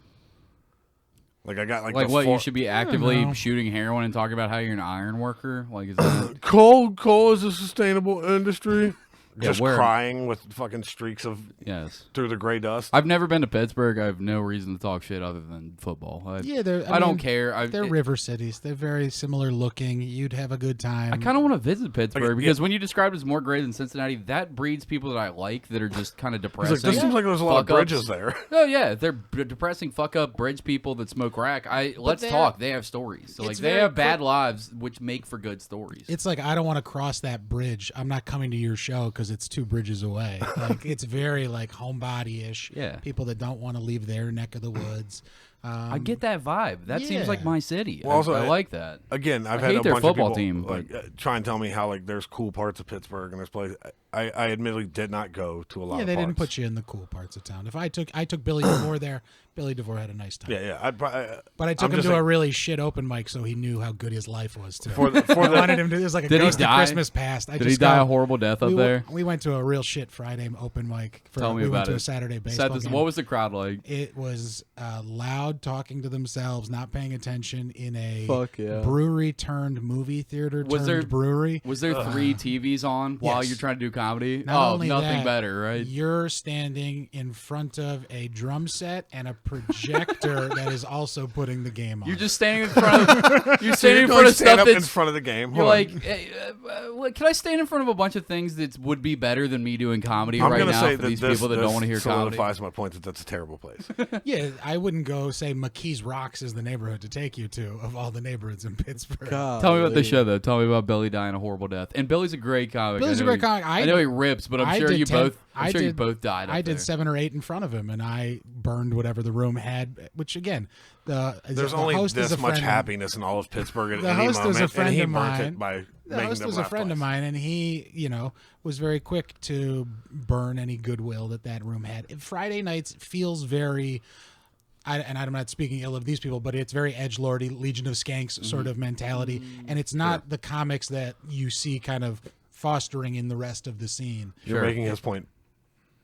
Speaker 3: Like I got like
Speaker 1: Like
Speaker 3: the
Speaker 1: what?
Speaker 3: four-
Speaker 1: You should be actively shooting heroin and talking about how you're an iron worker. Like is that?
Speaker 3: coal is a sustainable industry.
Speaker 1: Yeah,
Speaker 3: Just
Speaker 1: where-
Speaker 3: crying with fucking streaks of
Speaker 1: Yes.
Speaker 3: through the gray dust.
Speaker 1: I've never been to Pittsburgh. I have no reason to talk shit other than football.
Speaker 4: Yeah,
Speaker 1: I don't care.
Speaker 4: They're river cities. They're very similar looking. You'd have a good time.
Speaker 1: I kind of want to visit Pittsburgh
Speaker 3: Okay,
Speaker 1: because when you described it as more gray than Cincinnati, that breeds people that I like that are just kind of
Speaker 3: He's
Speaker 1: depressing.
Speaker 3: like, this seems like there's a lot of
Speaker 1: Fuck-ups.
Speaker 3: bridges there.
Speaker 1: Oh yeah, they're depressing fuck up bridge people that smoke crack. Let's
Speaker 4: they're-
Speaker 1: talk. They have stories. So like
Speaker 4: It's
Speaker 1: they
Speaker 4: very
Speaker 1: have bad lives, which make for good stories.
Speaker 4: It's like I don't want to cross that bridge. I'm not coming to your show because it's 2 bridges away. Like it's very like homebody-ish.
Speaker 1: Yeah.
Speaker 4: People that don't want to leave their neck of the woods.
Speaker 1: I get that vibe. That seems like
Speaker 4: yeah.
Speaker 1: my city.
Speaker 3: Well, also,
Speaker 1: I like that.
Speaker 3: Again, I've
Speaker 1: I
Speaker 3: had
Speaker 1: hate
Speaker 3: a
Speaker 1: their
Speaker 3: bunch
Speaker 1: football
Speaker 3: of people
Speaker 1: team, but-
Speaker 3: like, try and tell me how like there's cool parts of Pittsburgh and there's places. I admittedly did not go to a lot
Speaker 4: Yeah,
Speaker 3: of
Speaker 4: they
Speaker 3: parts.
Speaker 4: didn't put you in the cool parts of town. If I took Billy DeVore there, Billy DeVore had a nice time.
Speaker 3: Yeah. I'd probably,
Speaker 4: But I took him to a really shit open mic so he knew how good his life was, too. I wanted him to. It was like a
Speaker 1: Did he
Speaker 4: ghost of
Speaker 1: die?
Speaker 4: Christmas past.
Speaker 1: Did he die a horrible death up there?
Speaker 4: We went to a real shit Friday open mic.
Speaker 1: Tell me
Speaker 4: we
Speaker 1: about
Speaker 4: went to
Speaker 1: it.
Speaker 4: a Saturday baseball game.
Speaker 1: What was the crowd like?
Speaker 4: It was loud, talking to themselves, not paying attention in a
Speaker 2: Fuck yeah.
Speaker 4: brewery turned movie theater turned brewery.
Speaker 1: Was there 3 TVs on while
Speaker 4: yes.
Speaker 1: you're trying to do comedy?
Speaker 4: Not only
Speaker 1: nothing
Speaker 4: that,
Speaker 1: better, right?
Speaker 4: You're standing in front of a drum set and a projector that is also putting the game on.
Speaker 1: You're just standing in front of you're standing in
Speaker 3: going
Speaker 1: front
Speaker 3: to
Speaker 1: of
Speaker 3: stand
Speaker 1: stuff
Speaker 3: up in
Speaker 1: that's
Speaker 3: front of the game.
Speaker 1: you're
Speaker 3: Hold on.
Speaker 1: like, hey, can I stand in front of a bunch of things that would be better than me doing comedy
Speaker 3: I'm
Speaker 1: right
Speaker 3: gonna
Speaker 1: now
Speaker 3: say
Speaker 1: for
Speaker 3: that
Speaker 1: these
Speaker 3: this,
Speaker 1: people that don't want to hear comedy?
Speaker 3: solidifies my point that that's a terrible place.
Speaker 4: Yeah, I wouldn't go say McKees Rocks is the neighborhood to take you to of all the neighborhoods in Pittsburgh.
Speaker 1: Tell me about the show though. Tell me about Billy dying a horrible death. And Billy's a great comic.
Speaker 4: Billy's a great comic.
Speaker 1: I know he rips, but I'm sure you both. I'm sure you both died.
Speaker 4: I
Speaker 1: up
Speaker 4: did
Speaker 1: there.
Speaker 4: 7 or 8 in front of him, and I burned whatever the room had. Which again,
Speaker 3: There's only
Speaker 4: host is
Speaker 3: this
Speaker 4: a
Speaker 3: much
Speaker 4: friend
Speaker 3: happiness in all of Pittsburgh at
Speaker 4: The
Speaker 3: any
Speaker 4: host is
Speaker 3: moment,
Speaker 4: a friend
Speaker 3: and he
Speaker 4: of
Speaker 3: burnt
Speaker 4: mine.
Speaker 3: it by
Speaker 4: The
Speaker 3: making
Speaker 4: host
Speaker 3: them
Speaker 4: was a
Speaker 3: laugh
Speaker 4: friend of
Speaker 3: twice.
Speaker 4: mine, and he, was very quick to burn any goodwill that room had. Friday nights feels very. And I'm not speaking ill of these people, but it's very edgelordy, Legion of Skanks sort of mentality, and it's not the comics that you see kind of fostering in the rest of the scene
Speaker 3: You're
Speaker 1: Sure.
Speaker 3: making his point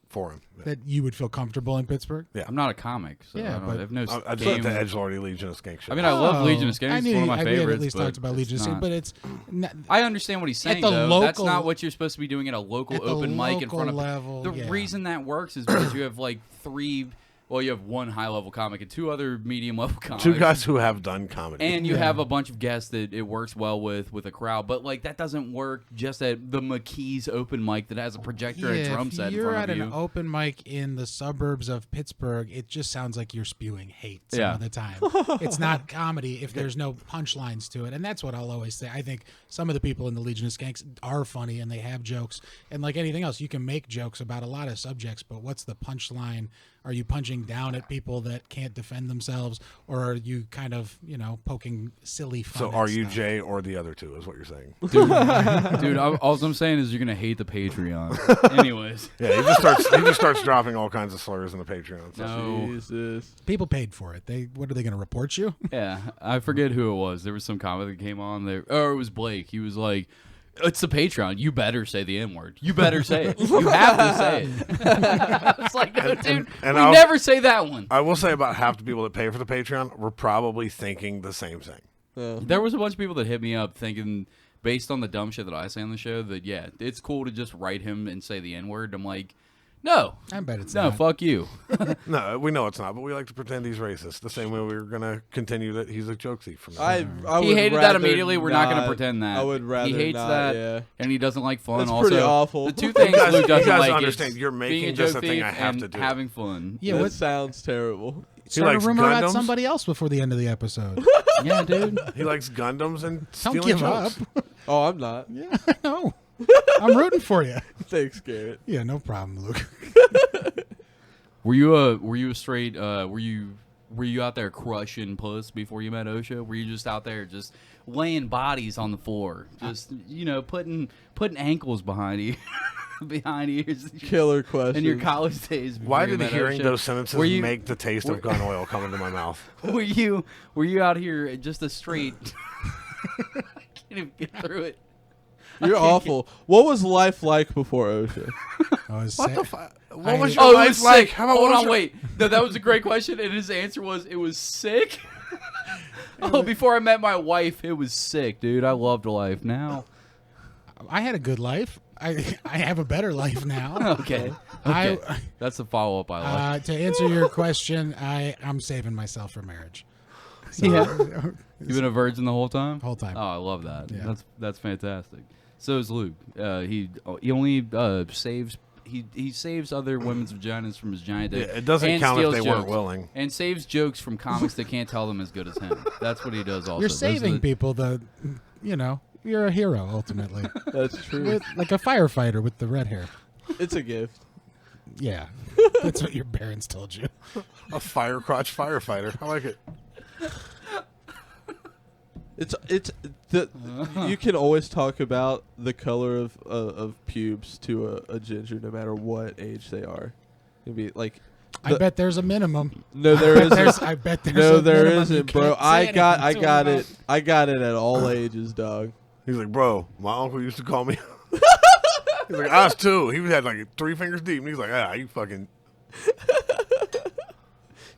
Speaker 3: for him.
Speaker 4: that you would feel comfortable in Pittsburgh.
Speaker 1: I'm not a comic, so
Speaker 4: Yeah,
Speaker 1: I, don't,
Speaker 4: but-
Speaker 1: I have no.
Speaker 3: I'd
Speaker 1: game.
Speaker 3: like the Edgelordy Legion of Skank shit.
Speaker 1: I mean, I love Legion of Skanks.
Speaker 4: I
Speaker 1: It's
Speaker 4: knew
Speaker 1: one of my
Speaker 4: we had
Speaker 1: favorites.
Speaker 4: at least
Speaker 1: but
Speaker 4: talked about Legion of
Speaker 1: it's
Speaker 4: Skanks,
Speaker 1: not-
Speaker 4: but it's
Speaker 1: I understand what he's saying,
Speaker 4: the
Speaker 1: though. That's
Speaker 4: local-
Speaker 1: not what you're supposed to be doing at a local
Speaker 4: at the
Speaker 1: open mic in front of
Speaker 4: local level,
Speaker 1: The
Speaker 4: yeah.
Speaker 1: reason that works is because you have like 3. Well, you have 1 high-level comic and 2 other medium-level comics.
Speaker 3: 2 guys who have done comedy.
Speaker 1: And you
Speaker 4: Yeah.
Speaker 1: have a bunch of guests that it works well with a crowd. But, like, that doesn't work just at the McKee's open mic that has a projector and drum set
Speaker 4: if
Speaker 1: in
Speaker 4: you're
Speaker 1: front
Speaker 4: at
Speaker 1: of
Speaker 4: an
Speaker 1: you.
Speaker 4: open mic in the suburbs of Pittsburgh, it just sounds like you're spewing hate some
Speaker 1: Yeah.
Speaker 4: of the time. It's not comedy if there's no punchlines to it, and that's what I'll always say. I think some of the people in the Legion of Skanks are funny and they have jokes, and like anything else, you can make jokes about a lot of subjects, but what's the punchline? Are you punching down at people that can't defend themselves, or are you kind of, poking silly fun?
Speaker 3: So
Speaker 4: at
Speaker 3: are you
Speaker 4: stuff?
Speaker 3: Jay or the other 2 is what you're saying.
Speaker 1: Dude, all I'm saying is you're going to hate the Patreon. Anyways.
Speaker 3: Yeah, he just starts dropping all kinds of slurs in the Patreon. So.
Speaker 1: No.
Speaker 2: Jesus.
Speaker 4: People paid for it. What are they going to report you?
Speaker 1: Yeah, I forget who it was. There was some comic that came on there. Oh, it was Blake. He was like, "It's the Patreon. You better say the N-word. You better say it. You have to say it." It's like, no, dude,
Speaker 3: and
Speaker 1: we
Speaker 3: I'll-
Speaker 1: never say that one.
Speaker 3: I will say about half the people that pay for the Patreon were probably thinking the same thing.
Speaker 1: There was a bunch of people that hit me up thinking, based on the dumb shit that I say on the show, that, yeah, it's cool to just write him and say the N-word. I'm like, no.
Speaker 4: I bet it's
Speaker 1: No,
Speaker 4: not.
Speaker 1: fuck you.
Speaker 3: No, we know it's not, but we like to pretend he's racist. The same way we were going to continue that he's a joke thief from now on.
Speaker 2: I
Speaker 1: He
Speaker 2: would
Speaker 1: hated that
Speaker 2: rather
Speaker 1: immediately. We're not going to
Speaker 2: not-
Speaker 1: pretend that.
Speaker 2: I would rather
Speaker 1: He hates
Speaker 2: not,
Speaker 1: that,
Speaker 2: yeah.
Speaker 1: and he doesn't like fun.
Speaker 2: That's
Speaker 1: also,
Speaker 2: pretty awful.
Speaker 1: The 2 things
Speaker 3: guys-
Speaker 1: Luke
Speaker 3: you
Speaker 1: doesn't
Speaker 3: guys
Speaker 1: like
Speaker 3: understand,
Speaker 1: is
Speaker 3: you're making
Speaker 1: being a
Speaker 3: this
Speaker 1: joke
Speaker 3: a thing
Speaker 1: thief
Speaker 3: I have
Speaker 1: and
Speaker 3: to do.
Speaker 1: having fun.
Speaker 4: Yeah,
Speaker 2: That sounds terrible.
Speaker 4: Start a
Speaker 3: likes
Speaker 4: rumor about
Speaker 3: Gundams.
Speaker 4: somebody else before the end of the episode.
Speaker 1: Yeah, dude.
Speaker 3: He likes Gundams and
Speaker 4: Don't
Speaker 3: stealing
Speaker 4: give
Speaker 3: jokes.
Speaker 4: up.
Speaker 2: Oh, I'm not.
Speaker 4: Yeah, I know. I'm rooting for you.
Speaker 2: Thanks, Garrett.
Speaker 4: Yeah, no problem, Luke.
Speaker 1: Were you a straight? Were you out there crushing puss before you met OSHA? Were you just out there just laying bodies on the floor, just putting ankles behind you, behind ears?
Speaker 2: Killer question.
Speaker 1: In your college days.
Speaker 3: Why
Speaker 1: before you
Speaker 3: did
Speaker 1: met
Speaker 3: hearing
Speaker 1: OSHA?
Speaker 3: those sentences
Speaker 1: Were you-
Speaker 3: make the taste of gun oil come into my mouth?
Speaker 1: Were you out here just a straight? I can't even get through it.
Speaker 2: You're awful. What was life like before OSHA?
Speaker 3: What the fuck? What
Speaker 4: I-
Speaker 3: was your
Speaker 1: Oh, it
Speaker 3: life
Speaker 1: was
Speaker 3: like?
Speaker 1: sick.
Speaker 3: How about
Speaker 1: Hold
Speaker 3: what was
Speaker 1: on,
Speaker 3: your-
Speaker 1: wait. No, that was a great question, and his answer was, "It was sick." Oh, before I met my wife, it was sick, dude. I loved life. Now,
Speaker 4: I had a good life. I have a better life now.
Speaker 1: okay,
Speaker 4: I
Speaker 1: that's the follow up I like.
Speaker 4: to answer your question, I'm saving myself for marriage. So,
Speaker 1: You've been a virgin the whole time.
Speaker 4: Whole time.
Speaker 1: Oh, I love that.
Speaker 4: Yeah.
Speaker 1: That's fantastic. So is Luke. He only saves. He saves other women's vaginas from his giant dick.
Speaker 3: Yeah, it doesn't
Speaker 1: and
Speaker 3: count if
Speaker 1: steals
Speaker 3: they weren't
Speaker 1: jokes.
Speaker 3: willing.
Speaker 1: And saves jokes from comics that can't tell them as good as him. That's what he does. Also,
Speaker 4: You're
Speaker 1: Those are
Speaker 4: saving
Speaker 1: the-
Speaker 4: people. You're a hero ultimately.
Speaker 2: That's true.
Speaker 4: With, like a firefighter with the red hair.
Speaker 2: It's a gift.
Speaker 4: Yeah, that's what your parents told you.
Speaker 3: A fire crotch firefighter. I like it.
Speaker 2: You can always talk about the color of pubes to a ginger no matter what age they are. It'd be like
Speaker 4: I bet there's a minimum.
Speaker 2: No, there isn't.
Speaker 4: I bet there's
Speaker 2: No,
Speaker 4: a
Speaker 2: there
Speaker 4: minimum. You
Speaker 2: isn't, bro.
Speaker 4: can't say
Speaker 2: I got
Speaker 4: anything to him
Speaker 2: it.
Speaker 4: about-
Speaker 2: I got it at all ages, dog.
Speaker 3: He's like, bro, my uncle used to call me. He's like, us too. He had like 3 fingers deep, and he's like, you fucking.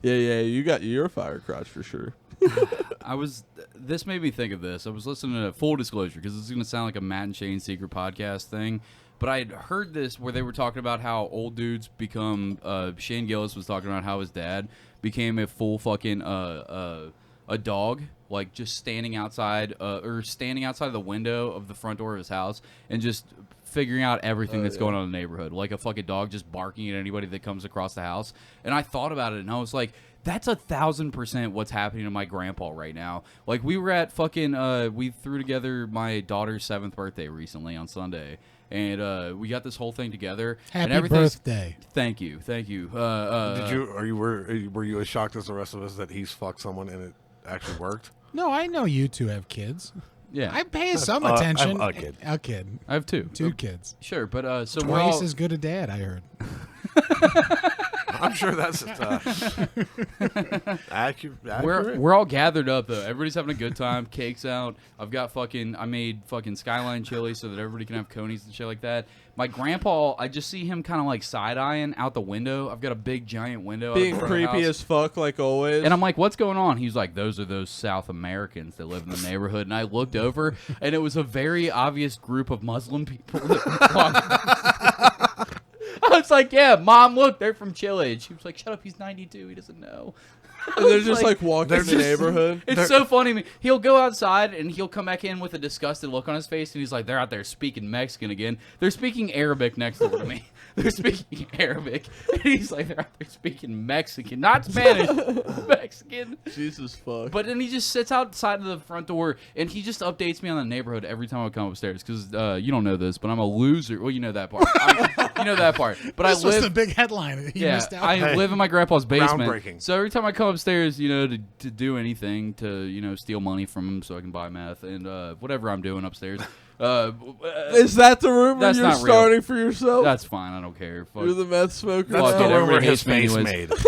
Speaker 2: Yeah. You're a fire crotch for sure.
Speaker 1: This made me think of this. I was listening to full disclosure because this is going to sound like a Matt and Shane secret podcast thing, but I had heard this where they were talking about how old dudes become. Shane Gillis was talking about how his dad became a full fucking a dog, like just standing outside or standing outside the window of the front door of his house and just figuring out everything that's going on in the neighborhood, like a fucking dog just barking at anybody that comes across the house. And I thought about it and I was like, that's 1,000% what's happening to my grandpa right now. Like, we were at fucking we threw together my daughter's 7th birthday recently on Sunday, and we got this whole thing together.
Speaker 4: Happy
Speaker 1: and everything's-
Speaker 4: birthday.
Speaker 1: Thank you.
Speaker 3: Did you? Were you as shocked as the rest of us that he's fucked someone and it actually worked?
Speaker 4: No, I know you two have kids.
Speaker 1: Yeah,
Speaker 4: I pay some
Speaker 3: I have
Speaker 4: attention.
Speaker 3: a kid.
Speaker 4: A kid.
Speaker 1: I have 2.
Speaker 4: 2 kids.
Speaker 1: Sure, but so we're
Speaker 4: Twice
Speaker 1: all,
Speaker 4: as good a dad, I heard.
Speaker 3: I'm sure that's accurate.
Speaker 1: We're all gathered up though. Everybody's having a good time. Cake's out. I made fucking skyline chili so that everybody can have conies and shit like that. My grandpa, I just see him kind of like side eyeing out the window. I've got a big giant window.
Speaker 2: Being
Speaker 1: out the front of the
Speaker 2: creepy
Speaker 1: house.
Speaker 2: as fuck, like always.
Speaker 1: And I'm like, what's going on? He's like, those are those South Americans that live in the neighborhood. And I looked over, and it was a very obvious group of Muslim people. I was like, yeah, Mom, look, they're from Chile. And she was like, shut up, he's 92. He doesn't know.
Speaker 2: And they're just like walking in the neighborhood.
Speaker 1: It's so funny. He'll go outside and he'll come back in with a disgusted look on his face, and he's like, they're out there speaking Mexican again. They're speaking Arabic next door to me. They're speaking Arabic. And he's like, they're out there speaking Mexican. Not Spanish, Mexican.
Speaker 2: Jesus fuck.
Speaker 1: But then he just sits outside of the front door, and he just updates me on the neighborhood every time I come upstairs. Because you don't know this, but I'm a loser. Well, you know that part. You know that part. But
Speaker 4: This
Speaker 1: I
Speaker 4: was
Speaker 1: live.
Speaker 4: the big headline that you
Speaker 1: Yeah,
Speaker 4: missed out
Speaker 1: I
Speaker 4: on.
Speaker 1: live in my grandpa's basement.
Speaker 3: Groundbreaking.
Speaker 1: So every time I come upstairs, to do anything, to steal money from him so I can buy meth and whatever I'm doing upstairs.
Speaker 2: Is that the rumor
Speaker 1: That's
Speaker 2: you're
Speaker 1: not real.
Speaker 2: starting for yourself?
Speaker 1: That's fine. I don't care. Fuck.
Speaker 2: You're the meth smoker.
Speaker 3: That's
Speaker 1: Fuck
Speaker 3: the
Speaker 1: it,
Speaker 3: rumor
Speaker 1: everybody
Speaker 3: his
Speaker 1: hates me
Speaker 3: face
Speaker 1: anyways.
Speaker 3: made.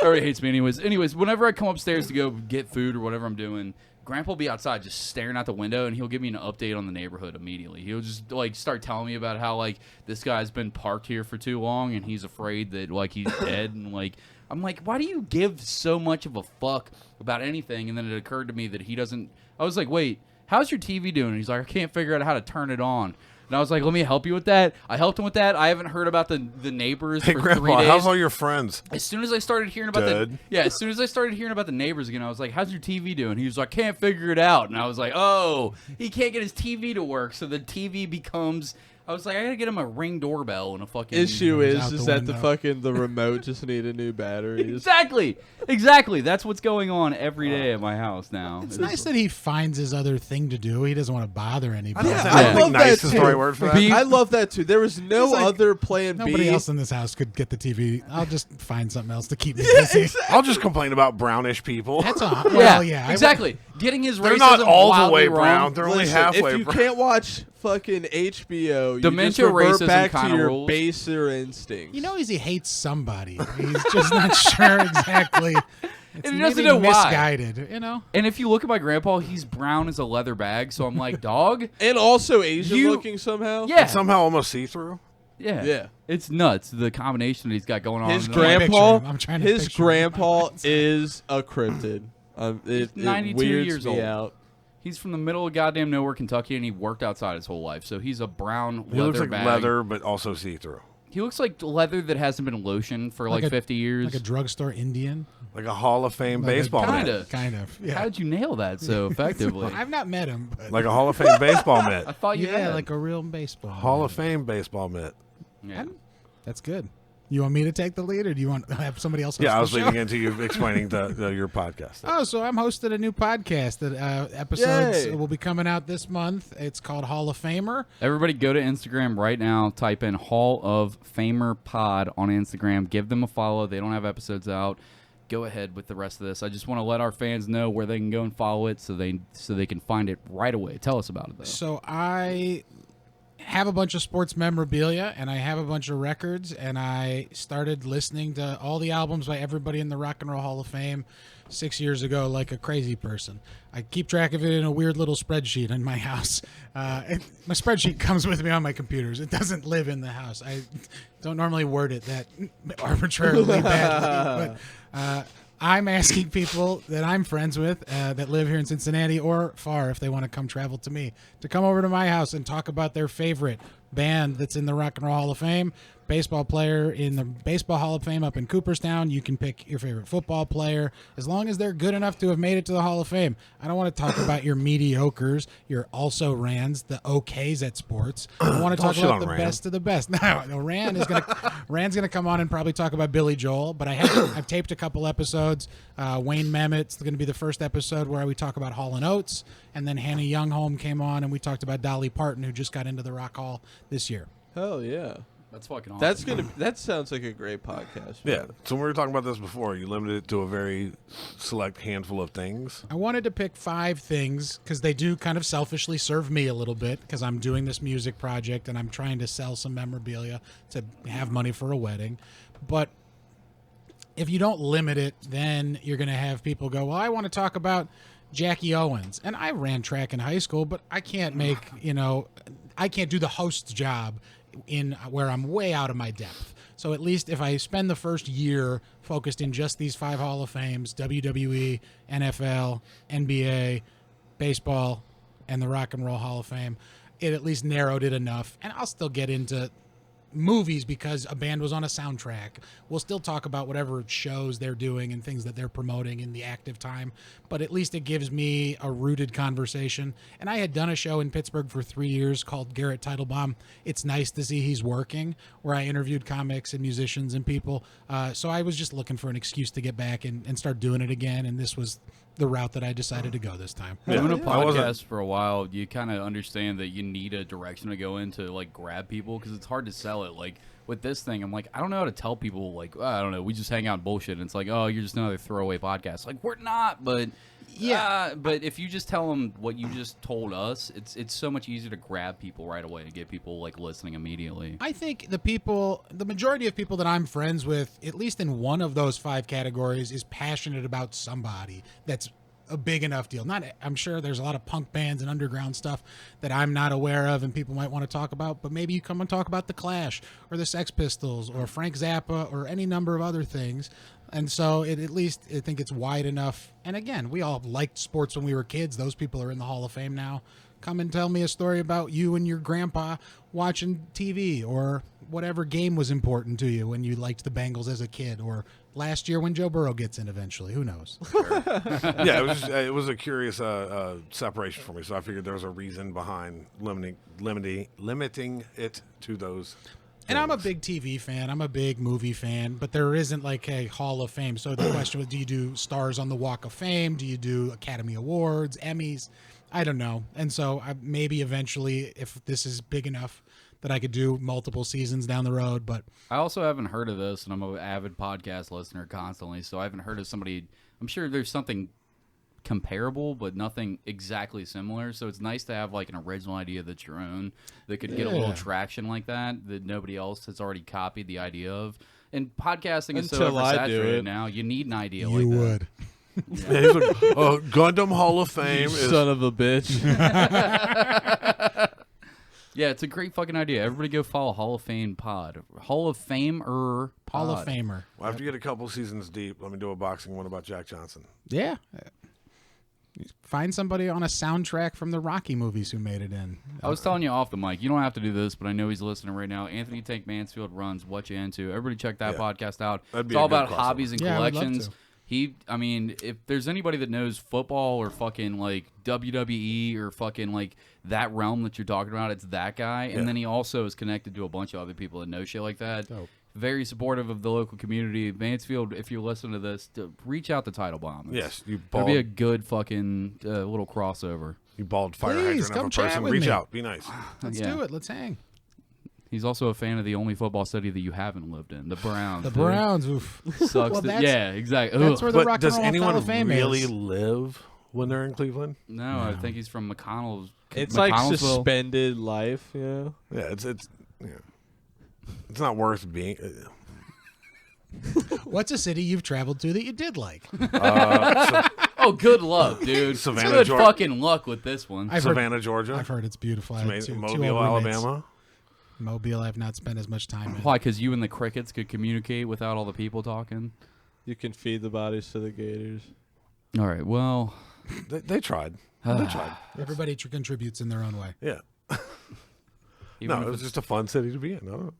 Speaker 1: Everybody hates me anyways. Anyways, whenever I come upstairs to go get food or whatever I'm doing, Grandpa will be outside just staring out the window, and he'll give me an update on the neighborhood immediately. He'll just like start telling me about how like this guy's been parked here for too long, and he's afraid that like he's dead, and like I'm like, why do you give so much of a fuck about anything? And then it occurred to me that he doesn't. I was like, wait, how's your TV doing? And he's like, I can't figure out how to turn it on. And I was like, let me help you with that. I helped him with that. I haven't heard about the neighbors
Speaker 3: Hey,
Speaker 1: for
Speaker 3: Grandpa,
Speaker 1: 3 days.
Speaker 3: how's all your friends?
Speaker 1: As soon as I started hearing about as soon as I started hearing about the neighbors again, I was like, how's your TV doing? He was like, can't figure it out. And I was like, oh, he can't get his TV to work. So the TV becomes, I was like, I gotta get him a Ring doorbell and a fucking
Speaker 2: Issue
Speaker 4: Goes out
Speaker 2: is
Speaker 4: the
Speaker 2: that
Speaker 4: window.
Speaker 2: the remote just needed new batteries.
Speaker 1: Exactly. That's what's going on every day at my house now.
Speaker 4: It's nice that he finds his other thing to do. He doesn't want to bother anybody.
Speaker 2: Yeah,
Speaker 3: I
Speaker 2: I
Speaker 3: don't
Speaker 2: love
Speaker 3: think nice
Speaker 2: that
Speaker 3: is the
Speaker 2: too.
Speaker 3: right word for that.
Speaker 1: Be-
Speaker 2: I love that too. There was no
Speaker 4: It's like,
Speaker 2: other plan
Speaker 4: Nobody
Speaker 2: B.
Speaker 4: else in this house could get the TV. I'll just find something else to keep me
Speaker 2: Yeah,
Speaker 4: busy.
Speaker 2: exactly.
Speaker 3: I'll just complain about brownish people.
Speaker 4: That's all. Well, yeah.
Speaker 1: exactly. Getting his
Speaker 3: They're
Speaker 1: racism
Speaker 3: not all the
Speaker 1: wildly
Speaker 3: way
Speaker 1: wrong.
Speaker 3: brown. They're only
Speaker 2: Listen,
Speaker 3: halfway
Speaker 2: if you
Speaker 3: brown.
Speaker 2: can't watch fucking HBO, you
Speaker 1: Dementia
Speaker 2: just revert
Speaker 1: racism
Speaker 2: back to
Speaker 1: kinda
Speaker 2: your
Speaker 1: rules.
Speaker 2: baser instincts.
Speaker 4: You know, he hates somebody. He's just not sure exactly. It's
Speaker 1: And he doesn't
Speaker 4: maybe
Speaker 1: know why.
Speaker 4: misguided, you know?
Speaker 1: And if you look at my grandpa, he's brown as a leather bag. So I'm like, dog.
Speaker 2: and also Asian
Speaker 1: You-
Speaker 2: looking somehow.
Speaker 1: Yeah.
Speaker 3: And somehow almost see-through.
Speaker 1: Yeah.
Speaker 2: Yeah.
Speaker 1: It's nuts, the combination that he's got going on.
Speaker 2: His
Speaker 1: And I'm like,
Speaker 2: grandpa,
Speaker 4: I'm trying to
Speaker 2: his
Speaker 4: picture him.
Speaker 2: grandpa is a cryptid. It
Speaker 1: 92
Speaker 2: weirds
Speaker 1: years
Speaker 2: me
Speaker 1: old.
Speaker 2: out.
Speaker 1: He's from the middle of goddamn nowhere, Kentucky, and he worked outside his whole life. So he's a brown
Speaker 3: He looks like
Speaker 1: bag.
Speaker 3: leather, but also see-through.
Speaker 1: He looks like leather that hasn't been lotioned for like
Speaker 4: Like a-
Speaker 1: 50 years.
Speaker 4: Like a drugstore Indian.
Speaker 3: Like a Hall of Fame
Speaker 4: Like a-
Speaker 3: baseball
Speaker 1: Kinda.
Speaker 3: mitt.
Speaker 4: Kind of. Yeah.
Speaker 1: How did you nail that so effectively?
Speaker 4: I've not met him, but
Speaker 3: Like a Hall of Fame baseball mitt.
Speaker 1: I thought you
Speaker 4: yeah,
Speaker 1: had.
Speaker 4: like a real baseball.
Speaker 3: Hall of Fame baseball mitt.
Speaker 1: Yeah.
Speaker 4: That's good. You want me to take the lead, or do you want to have somebody else?
Speaker 3: Yeah, I was
Speaker 4: host the
Speaker 3: leading
Speaker 4: show?
Speaker 3: into you explaining your podcast.
Speaker 4: Oh, so I'm hosting a new podcast. That episodes
Speaker 2: Yay.
Speaker 4: will be coming out this month. It's called Hall of Famer.
Speaker 1: Everybody go to Instagram right now. Type in Hall of Famer Pod on Instagram. Give them a follow. They don't have episodes out. Go ahead with the rest of this. I just want to let our fans know where they can go and follow it so they can find it right away. Tell us about it, though.
Speaker 4: So I have a bunch of sports memorabilia, and I have a bunch of records, and I started listening to all the albums by everybody in the Rock and Roll Hall of Fame 6 years ago like a crazy person. I keep track of it in a weird little spreadsheet in my house. My spreadsheet comes with me on my computers. It doesn't live in the house. I don't normally word it that arbitrarily badly, but I'm asking people that I'm friends with that live here in Cincinnati or far, if they want to come travel to me, to come over to my house and talk about their favorite band that's in the Rock and Roll Hall of Fame, baseball player in the Baseball Hall of Fame up in Cooperstown. You can pick your favorite football player as long as they're good enough to have made it to the Hall of Fame. I don't want to talk about your mediocres, your also-rans, the okays at sports. I want to talk about the best of the best. No, Rand's gonna come on and probably talk about Billy Joel, but I've taped a couple episodes. Wayne Mamet's going to be the first episode where we talk about Hall & Oates, and then Hannah Youngholm came on and we talked about Dolly Parton, who just got into the Rock Hall this year.
Speaker 2: Hell yeah.
Speaker 1: That's fucking awesome.
Speaker 2: That sounds like a great podcast.
Speaker 3: Yeah.
Speaker 2: Man.
Speaker 3: So when we were talking about this before, you limited it to a very select handful of things.
Speaker 4: I wanted to pick 5 things because they do kind of selfishly serve me a little bit because I'm doing this music project and I'm trying to sell some memorabilia to have money for a wedding. But if you don't limit it, then you're going to have people go, well, I want to talk about Jackie Owens. And I ran track in high school, but I can't I can't do the host's job in where I'm way out of my depth. So at least if I spend the first year focused in just these 5 Hall of Fames, WWE, NFL, NBA, baseball, and the Rock and Roll Hall of Fame, it at least narrowed it enough. And I'll still get into movies because a band was on a soundtrack. We'll still talk about whatever shows they're doing and things that they're promoting in the active time, but at least it gives me a rooted conversation. And I had done a show in Pittsburgh for 3 years called Garrett Titlebaum. It's nice to see he's working, where I interviewed comics and musicians and people. So I was just looking for an excuse to get back and start doing it again, and this was the route that I decided to go this time.
Speaker 1: Doing a podcast for a while, you kind of understand that you need a direction to go in to like grab people because it's hard to sell it. Like with this thing, I'm like, I don't know how to tell people like, I don't know, we just hang out and bullshit. And it's like, oh, you're just another throwaway podcast. Like we're not, but yeah. But if you just tell them what you just told us, it's so much easier to grab people right away and get people like listening immediately.
Speaker 4: I think the majority of people that I'm friends with, at least in one of those 5 categories, is passionate about somebody that's a big enough deal. I'm sure there's a lot of punk bands and underground stuff that I'm not aware of and people might want to talk about, but maybe you come and talk about the Clash or the Sex Pistols or Frank Zappa or any number of other things. And so at least I think it's wide enough. And again, we all liked sports when we were kids. Those people are in the Hall of Fame now. Come and tell me a story about you and your grandpa watching TV or whatever game was important to you when you liked the Bengals as a kid, or last year when Joe Burrow gets in eventually. Who knows?
Speaker 3: Yeah, it was a curious separation for me, so I figured there was a reason behind limiting it to those.
Speaker 4: And I'm a big TV fan. I'm a big movie fan, but there isn't like a Hall of Fame. So the question was, do you do stars on the Walk of Fame? Do you do Academy Awards, Emmys? I don't know. And so maybe eventually, if this is big enough, that I could do multiple seasons down the road. But
Speaker 1: I also haven't heard of this, and I'm an avid podcast listener constantly, so I haven't heard of somebody. I'm sure there's something comparable, but nothing exactly similar. So it's nice to have like an original idea that's your own, that could get a little traction like that nobody else has already copied the idea of. And podcasting is so oversaturated now. You need an idea like that.
Speaker 4: You would.
Speaker 3: Yeah, he's like, Gundam Hall of Fame is
Speaker 2: son of a bitch.
Speaker 1: Yeah, it's a great fucking idea. Everybody go follow Hall of Fame pod. Hall of Famer pod.
Speaker 4: Hall of Famer.
Speaker 3: We'll have to get a couple seasons deep. Let me do a boxing one about Jack Johnson.
Speaker 4: Yeah. Find somebody on a soundtrack from the Rocky movies who made it in.
Speaker 1: I was telling you off the mic. You don't have to do this, but I know he's listening right now. Anthony Tank Mansfield runs What You Into. Everybody check that podcast out.
Speaker 3: That'd be
Speaker 1: it's all
Speaker 3: a good
Speaker 1: about
Speaker 3: crossover.
Speaker 1: hobbies and
Speaker 4: Yeah, I would love
Speaker 1: collections.
Speaker 4: to.
Speaker 1: If there's anybody that knows football or fucking like WWE or fucking like that realm that you're talking about, it's that guy. And then he also is connected to a bunch of other people that know shit like that.
Speaker 4: Dope.
Speaker 1: Very supportive of the local community. Mansfield, if you listen to this, reach out to Titlebaum.
Speaker 3: Yes, you
Speaker 1: It'll
Speaker 3: bald,
Speaker 1: be a good fucking little crossover.
Speaker 3: you bald fire
Speaker 4: Please,
Speaker 3: hydrant of
Speaker 4: come
Speaker 3: a
Speaker 4: chat
Speaker 3: person.
Speaker 4: with
Speaker 3: Reach
Speaker 4: me.
Speaker 3: out. Be nice.
Speaker 4: Let's
Speaker 1: Yeah.
Speaker 4: do it. Let's hang.
Speaker 1: He's also a fan of the only football city that you haven't lived in, the Browns.
Speaker 4: The
Speaker 1: dude.
Speaker 4: Browns. Oof.
Speaker 1: Sucks.
Speaker 4: Well,
Speaker 1: to-
Speaker 4: that's-
Speaker 1: yeah, exactly.
Speaker 4: That's
Speaker 1: Ugh.
Speaker 4: where the
Speaker 3: But
Speaker 4: Rock
Speaker 3: does
Speaker 4: and Roll Hall
Speaker 3: anyone
Speaker 4: of Fame
Speaker 3: really
Speaker 4: is.
Speaker 3: live when they're in Cleveland?
Speaker 1: No, I think he's from McConnell's.
Speaker 2: It's like
Speaker 1: McConnellsville.
Speaker 2: suspended life, you know?
Speaker 3: Yeah, it's not worth being.
Speaker 4: What's a city you've traveled to that you did like?
Speaker 1: Oh, good luck, dude.
Speaker 3: Savannah,
Speaker 1: good
Speaker 3: Georgia.
Speaker 1: fucking luck with this one.
Speaker 3: Savannah, Georgia.
Speaker 4: I've heard it's beautiful. I
Speaker 3: It's
Speaker 4: had
Speaker 3: amazing.
Speaker 4: two
Speaker 3: Mobile,
Speaker 4: old roommates.
Speaker 3: Alabama.
Speaker 4: Mobile, I've not spent as much time in.
Speaker 1: Why? Because you and the crickets could communicate without all the people talking.
Speaker 2: You can feed the bodies to the gators.
Speaker 1: All right. Well,
Speaker 3: They tried. They tried.
Speaker 4: Everybody contributes in their own way.
Speaker 3: Yeah.
Speaker 1: even
Speaker 3: No,
Speaker 1: if
Speaker 3: it was just a fun city to be in. I don't know.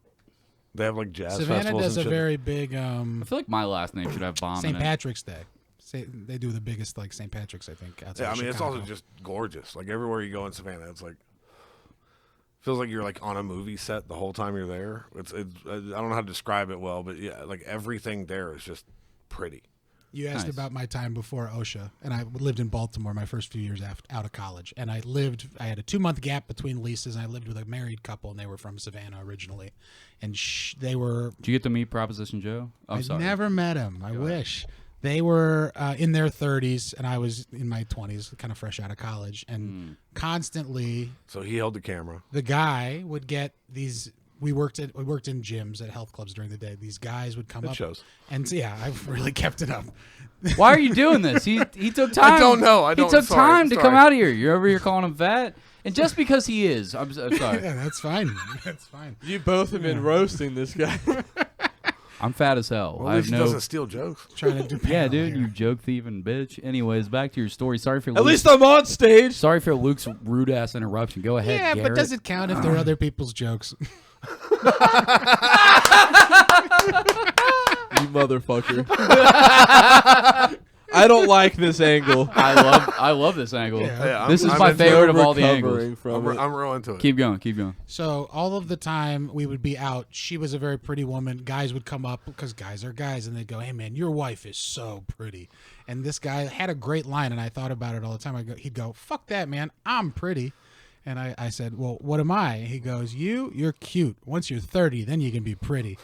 Speaker 3: They have like jazz
Speaker 4: Savannah
Speaker 3: festivals
Speaker 4: does
Speaker 3: and
Speaker 4: a
Speaker 3: shit.
Speaker 4: very big
Speaker 1: I feel like my last name should have bomb
Speaker 4: St.
Speaker 1: in it.
Speaker 4: Patrick's Day. They do the biggest like St. Patrick's, I think. Outside
Speaker 3: Yeah, I
Speaker 4: of
Speaker 3: mean, it's
Speaker 4: Chicago.
Speaker 3: also just gorgeous. Like everywhere you go in Savannah, it's like feels like you're like on a movie set the whole time you're there. It's I don't know how to describe it well, but yeah, like everything there is just pretty.
Speaker 4: You asked
Speaker 1: Nice.
Speaker 4: about my time before OSHA, and I lived in Baltimore my first few years out of college. And I had a 2-month gap between leases, and I lived with a married couple, and they were from Savannah originally. And they were,
Speaker 1: Did you get to meet Proposition Joe? I'm
Speaker 4: I
Speaker 1: sorry.
Speaker 4: never met him. I wish. They were in their 30s, and I was in my 20s, kind of fresh out of college. And constantly,
Speaker 3: So he held the camera.
Speaker 4: the guy would get these. We worked in gyms at health clubs during the day. These guys would come
Speaker 3: It
Speaker 4: up,
Speaker 3: shows.
Speaker 4: and so, yeah, I've really kept it up.
Speaker 1: Why are you doing this? He took time.
Speaker 3: I don't know.
Speaker 1: He took time to come out of here. You're over here calling him fat, and just because he is, I'm sorry.
Speaker 4: Yeah, that's fine. That's fine.
Speaker 2: You both have been roasting this guy.
Speaker 1: I'm fat as hell.
Speaker 3: Well,
Speaker 1: I
Speaker 3: at
Speaker 1: have
Speaker 3: least he
Speaker 1: no.
Speaker 3: doesn't steal jokes.
Speaker 4: Trying to do
Speaker 1: Yeah,
Speaker 4: panel
Speaker 1: dude,
Speaker 4: here.
Speaker 1: you joke thieving bitch. Anyways, back to your story. Sorry for
Speaker 2: At least I'm on stage.
Speaker 1: sorry for Luke's rude ass interruption. Go ahead,
Speaker 4: Yeah,
Speaker 1: Garrett.
Speaker 4: but does it count if they're other people's jokes?
Speaker 2: You motherfucker. I don't like this angle.
Speaker 1: I love this angle.
Speaker 4: Yeah.
Speaker 3: Yeah,
Speaker 1: This is
Speaker 3: I'm
Speaker 1: my
Speaker 3: into
Speaker 1: favorite of
Speaker 2: We're
Speaker 1: all the angles.
Speaker 2: recovering from it.
Speaker 3: I'm real into it.
Speaker 1: Keep going. Keep going.
Speaker 4: So all of the time we would be out. She was a very pretty woman. Guys would come up because guys are guys, and they'd go, "Hey man, your wife is so pretty." And this guy had a great line, and I thought about it all the time. He'd go, "Fuck that, man. I'm pretty." And I said, "Well, what am I?" He goes, "You're cute. Once you're 30, then you can be pretty."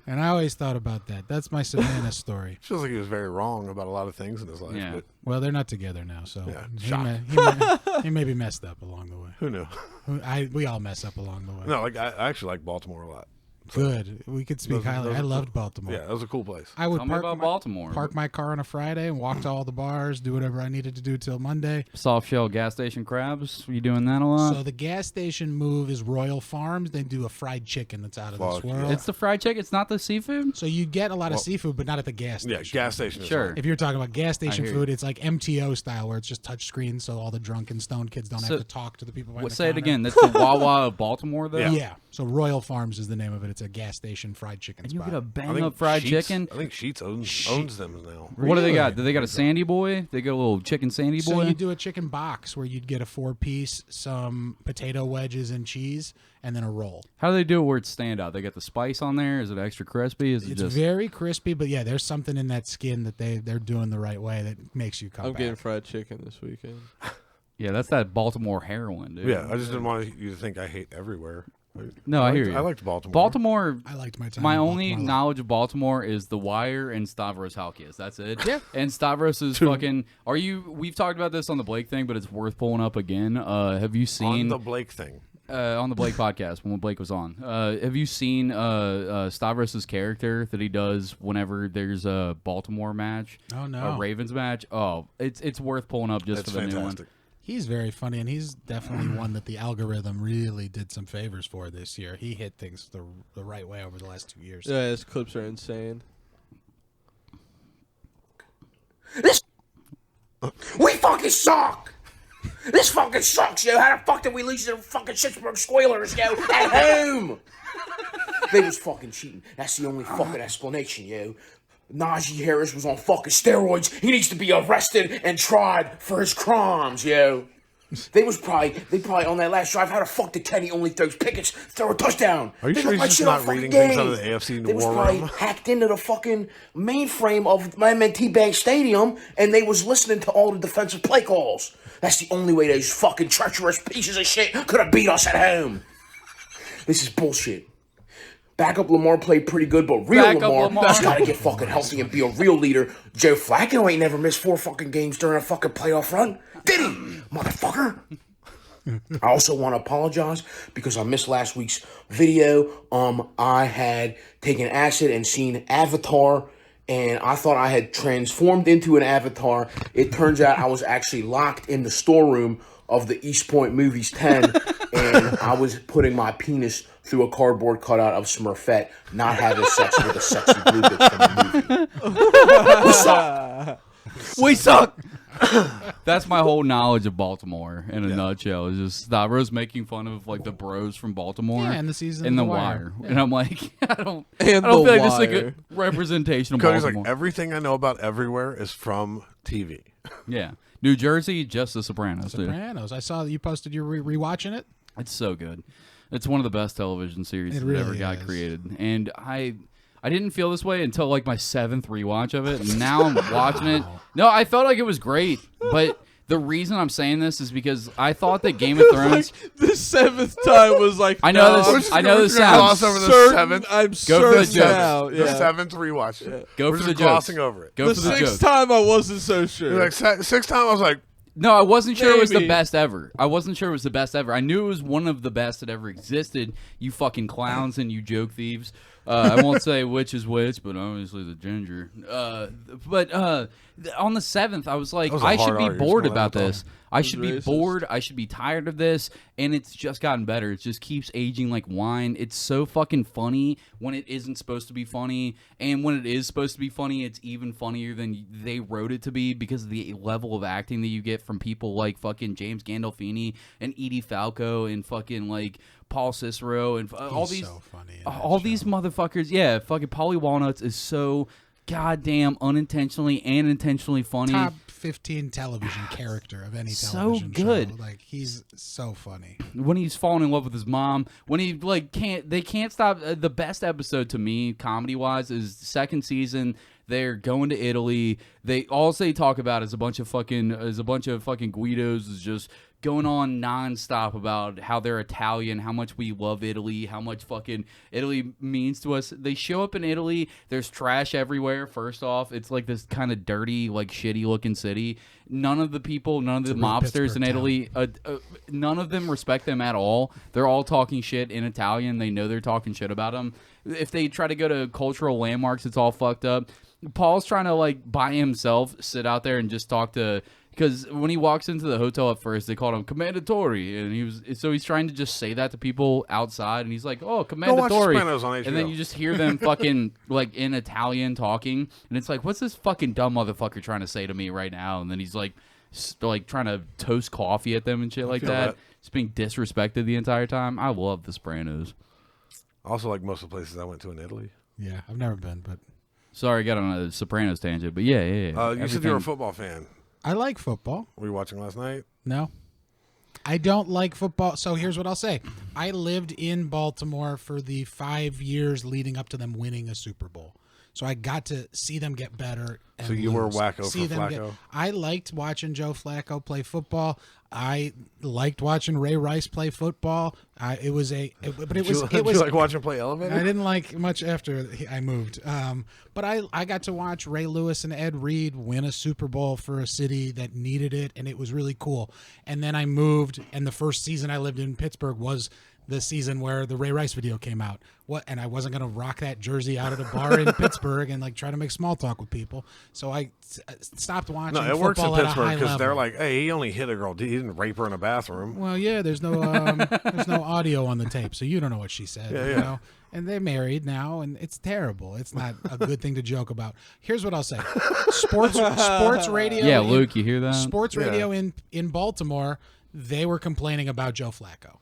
Speaker 4: And I always thought about that. That's my Savannah story.
Speaker 3: Feels like he was very wrong about a lot of things in his life.
Speaker 1: Yeah.
Speaker 3: But
Speaker 4: Well, they're not together now, so
Speaker 3: Yeah,
Speaker 4: he,
Speaker 3: shock.
Speaker 4: he may be messed up along the way.
Speaker 3: who knew?
Speaker 4: We all mess up along the way.
Speaker 3: No, like I actually like Baltimore a lot.
Speaker 4: Good. We could speak
Speaker 3: Those are-
Speaker 4: highly.
Speaker 3: those
Speaker 4: I
Speaker 3: are
Speaker 4: loved
Speaker 3: cool.
Speaker 4: Baltimore.
Speaker 3: Yeah, that was a cool place.
Speaker 4: I would
Speaker 1: Tell me about Baltimore.
Speaker 4: park my car on a Friday and walk to all the bars, do whatever I needed to do till Monday.
Speaker 1: Soft shell gas station crabs. You doing that a lot?
Speaker 4: So the gas station move is Royal Farms. They do a fried chicken that's out of
Speaker 3: Fuck
Speaker 4: this world.
Speaker 1: It's the fried chicken. It's not the seafood.
Speaker 4: So you get a lot of
Speaker 3: Well,
Speaker 4: seafood, but not at the gas
Speaker 3: Yeah,
Speaker 4: station.
Speaker 3: gas station. Is
Speaker 1: Sure.
Speaker 3: fine.
Speaker 4: If you're talking about gas station
Speaker 1: hear
Speaker 4: food, it's like MTO style, where it's just touch screen, so all the drunken stoned kids don't
Speaker 1: So-
Speaker 4: have to talk to the people behind the
Speaker 1: Say it
Speaker 4: counter.
Speaker 1: again. That's the Wawa of Baltimore, though.
Speaker 3: Yeah.
Speaker 4: Yeah. So Royal Farms is the name of it. It's a gas station fried chicken
Speaker 1: And you
Speaker 4: spot.
Speaker 1: get a
Speaker 3: I
Speaker 1: bang
Speaker 3: think
Speaker 1: up fried
Speaker 3: Sheetz-
Speaker 1: chicken.
Speaker 3: I think Sheetz owns them now.
Speaker 1: What do they got?
Speaker 4: Really?
Speaker 1: Do they got a Sandy Boy? They got a little chicken Sandy
Speaker 4: So
Speaker 1: Boy.
Speaker 4: you do a chicken box where you'd get a 4-piece, some potato wedges and cheese, and then a roll.
Speaker 1: How do they do it where it's standout? They got the spice on there. Is it extra crispy? Is it
Speaker 4: It's
Speaker 1: just
Speaker 4: very crispy, but yeah, there's something in that skin that they're doing the right way that makes you come
Speaker 2: I'm
Speaker 4: back.
Speaker 2: getting fried chicken this weekend.
Speaker 1: yeah? That's that Baltimore heroin, dude.
Speaker 3: Yeah, I just didn't want you to think I hate everywhere.
Speaker 1: No, I hear you.
Speaker 3: I liked Baltimore.
Speaker 1: Baltimore.
Speaker 4: I liked my time.
Speaker 1: My
Speaker 4: in
Speaker 1: only
Speaker 4: Baltimore.
Speaker 1: knowledge of Baltimore is The Wire and Stavros Halkias. That's it.
Speaker 4: Yeah.
Speaker 1: And Stavros is fucking. Are you? We've talked about this on the Blake thing, but it's worth pulling up again. Have you
Speaker 3: on
Speaker 1: seen
Speaker 3: the Blake thing.
Speaker 1: on the Blake podcast when Blake was on? Have you seen Stavros's character that he does whenever there's a Baltimore match?
Speaker 4: Oh, no.
Speaker 1: A Ravens match. Oh, it's worth pulling up just
Speaker 3: That's
Speaker 1: for the new one.
Speaker 3: fantastic.
Speaker 4: He's very funny, and he's definitely one that the algorithm really did some favors for this year. He hit things the right way over the last 2 years.
Speaker 2: Yeah, his clips are insane.
Speaker 5: We fucking suck! This fucking sucks, yo. How the fuck did we lose to the fucking Pittsburgh Squealers, yo, at home? They was fucking cheating. That's the only fucking explanation, yo. Najee Harris was on fucking steroids. He needs to be arrested and tried for his crimes, yo. They probably on that last drive. How the fuck did Kenny only throws Pickett's throw a touchdown?
Speaker 3: Are you
Speaker 5: They
Speaker 3: sure
Speaker 5: look
Speaker 3: he's just
Speaker 5: shit all
Speaker 3: not
Speaker 5: fucking
Speaker 3: reading things out
Speaker 5: game.
Speaker 3: of the AFC
Speaker 5: They was
Speaker 3: war
Speaker 5: probably
Speaker 3: room?
Speaker 5: hacked into the fucking mainframe of my M&T Bank Stadium, and they was listening to all the defensive play calls. That's the only way those fucking treacherous pieces of shit could have beat us at home. This is bullshit. Backup Lamar played pretty good, but real
Speaker 1: Backup
Speaker 5: Lamar
Speaker 1: Lamar.
Speaker 5: just got to get fucking healthy and be a real leader. Joe Flacco ain't never missed 4 fucking games during a fucking playoff run. Did he, motherfucker? I also want to apologize because I missed last week's video. I had taken acid and seen Avatar, and I thought I had transformed into an avatar. It turns out I was actually locked in the storeroom of the East Point Movies 10, and I was putting my penis through a cardboard cutout of Smurfette, not having sex with a sexy blue bitch from the movie. What's up?
Speaker 1: We suck. That's my whole knowledge of Baltimore in a nutshell. Is just Stavros making fun of like the bros from Baltimore.
Speaker 4: Yeah, and the season
Speaker 1: in
Speaker 4: of
Speaker 1: The
Speaker 4: The
Speaker 1: Wire.
Speaker 4: Wire.
Speaker 1: And I'm like, I don't
Speaker 2: And
Speaker 1: feel
Speaker 2: The
Speaker 1: like this is a
Speaker 2: Wire.
Speaker 1: good representation of
Speaker 3: Cody's
Speaker 1: Baltimore.
Speaker 3: like, everything I know about everywhere is from TV.
Speaker 1: Yeah, New Jersey, just The Sopranos. Dude.
Speaker 4: Sopranos. I saw that you posted you're rewatching it.
Speaker 1: It's so good. It's one of the best television series
Speaker 4: It
Speaker 1: that
Speaker 4: really
Speaker 1: ever got
Speaker 4: is.
Speaker 1: created. And I didn't feel this way until like my 7th rewatch of it. And now I'm watching it. No, I felt like it was great. But the reason I'm saying this is because I thought that Game of Thrones.
Speaker 2: The 7th time was like,
Speaker 1: I know
Speaker 2: no,
Speaker 1: this. I know this
Speaker 3: gloss
Speaker 1: sounds.
Speaker 3: over the
Speaker 2: certain,
Speaker 3: 7th.
Speaker 2: I'm
Speaker 1: for the
Speaker 2: certain
Speaker 1: jokes.
Speaker 2: now.
Speaker 3: The
Speaker 2: Yeah.
Speaker 3: 7th rewatch.
Speaker 1: Go
Speaker 3: We're
Speaker 1: for
Speaker 3: just
Speaker 1: the
Speaker 3: glossing
Speaker 1: jokes.
Speaker 3: over it.
Speaker 1: Go
Speaker 2: The
Speaker 1: for the
Speaker 2: 6th
Speaker 1: jokes.
Speaker 2: time I wasn't so sure.
Speaker 3: You're like, 6th time I was like,
Speaker 1: No, I wasn't sure it was the
Speaker 2: Maybe.
Speaker 1: best ever. I wasn't sure it was the best ever. I knew it was one of the best that ever existed. You fucking clowns and you joke thieves. I won't say which is which, but obviously the ginger. But on the 7th, I was like,
Speaker 3: That was a
Speaker 1: I
Speaker 3: hard
Speaker 1: should be
Speaker 3: R. You're
Speaker 1: bored
Speaker 3: just going
Speaker 1: about
Speaker 3: out
Speaker 1: this. I should be
Speaker 2: racist.
Speaker 1: bored. I should be tired of this. And it's just gotten better. It just keeps aging like wine. It's so fucking funny when it isn't supposed to be funny. And when it is supposed to be funny, it's even funnier than they wrote it to be because of the level of acting that you get from people like fucking James Gandolfini and Edie Falco and fucking like Paul Cicero and all
Speaker 4: He's
Speaker 1: these
Speaker 4: so funny in that
Speaker 1: all
Speaker 4: show.
Speaker 1: these motherfuckers. Yeah, fucking Paulie Walnuts is so goddamn unintentionally and intentionally funny.
Speaker 4: Top 15 television character of any
Speaker 1: So
Speaker 4: television
Speaker 1: good.
Speaker 4: show. Like he's so funny.
Speaker 1: When he's falling in love with his mom, when he like they can't stop. The best episode to me, comedy wise, is the 2nd season. They're going to Italy. All they talk about is a bunch of fucking Guidos is just going on nonstop about how they're Italian, how much we love Italy, how much fucking Italy means to us. They show up in Italy. There's trash everywhere. First off, it's like this kind of dirty, like shitty looking city. None of the people, none of the
Speaker 4: a real
Speaker 1: mobsters in
Speaker 4: Pittsburgh
Speaker 1: Italy, none of them respect them at all. They're all talking shit in Italian. They know they're talking shit about them. If they try to go to cultural landmarks, it's all fucked up. Paul's trying to like by himself sit out there and just talk to, because when he walks into the hotel at first they called him Commandatore, and he's trying to just say that to people outside, and he's like, oh,
Speaker 3: watch
Speaker 1: Commandatore,
Speaker 3: Sopranos on
Speaker 1: and then
Speaker 3: HBO.
Speaker 1: you just hear them fucking like in Italian talking, and it's like, what's this fucking dumb motherfucker trying to say to me right now? And then he's like trying to toast coffee at them and shit like
Speaker 3: feel
Speaker 1: that.
Speaker 3: that.
Speaker 1: Just being disrespected the entire time. I love The Sopranos.
Speaker 3: also like most of the places I went to in Italy.
Speaker 4: Yeah, I've never been, but
Speaker 1: Sorry, I got on a Sopranos tangent, but yeah.
Speaker 3: You said you were a
Speaker 1: Everything-
Speaker 3: football fan.
Speaker 4: I like football.
Speaker 3: Were you watching last night?
Speaker 4: No. I don't like football. So here's what I'll say. I lived in Baltimore for the 5 years leading up to them winning a Super Bowl. So I got to see them get better. And
Speaker 3: So you were
Speaker 4: lose.
Speaker 3: wacko
Speaker 4: See
Speaker 3: for
Speaker 4: them
Speaker 3: Flacco?
Speaker 4: I liked watching Joe Flacco play football. I liked watching Ray Rice play football. But it was
Speaker 3: Did
Speaker 4: it
Speaker 3: you
Speaker 4: was
Speaker 3: like watching play elevator?
Speaker 4: I didn't like much after I moved. But I got to watch Ray Lewis and Ed Reed win a Super Bowl for a city that needed it, and it was really cool. And then I moved, and the first season I lived in Pittsburgh was the season where the Ray Rice video came out. And I wasn't going to rock that jersey out at a bar in Pittsburgh and like try to make small talk with people. So I stopped watching
Speaker 3: No, it works in
Speaker 4: football at a
Speaker 3: Pittsburgh
Speaker 4: high
Speaker 3: because they're
Speaker 4: level.
Speaker 3: like, hey, he only hit a girl. He didn't rape her in a bathroom.
Speaker 4: Well, yeah, there's no audio on the tape, so you don't know what she said.
Speaker 3: Yeah,
Speaker 4: You
Speaker 3: yeah.
Speaker 4: know? And they're married now, and it's terrible. It's not a good thing to joke about. Here's what I'll say: sports radio.
Speaker 1: Yeah,
Speaker 4: in-
Speaker 1: Luke, you hear that?
Speaker 4: Sports radio in Baltimore, they were complaining about Joe Flacco.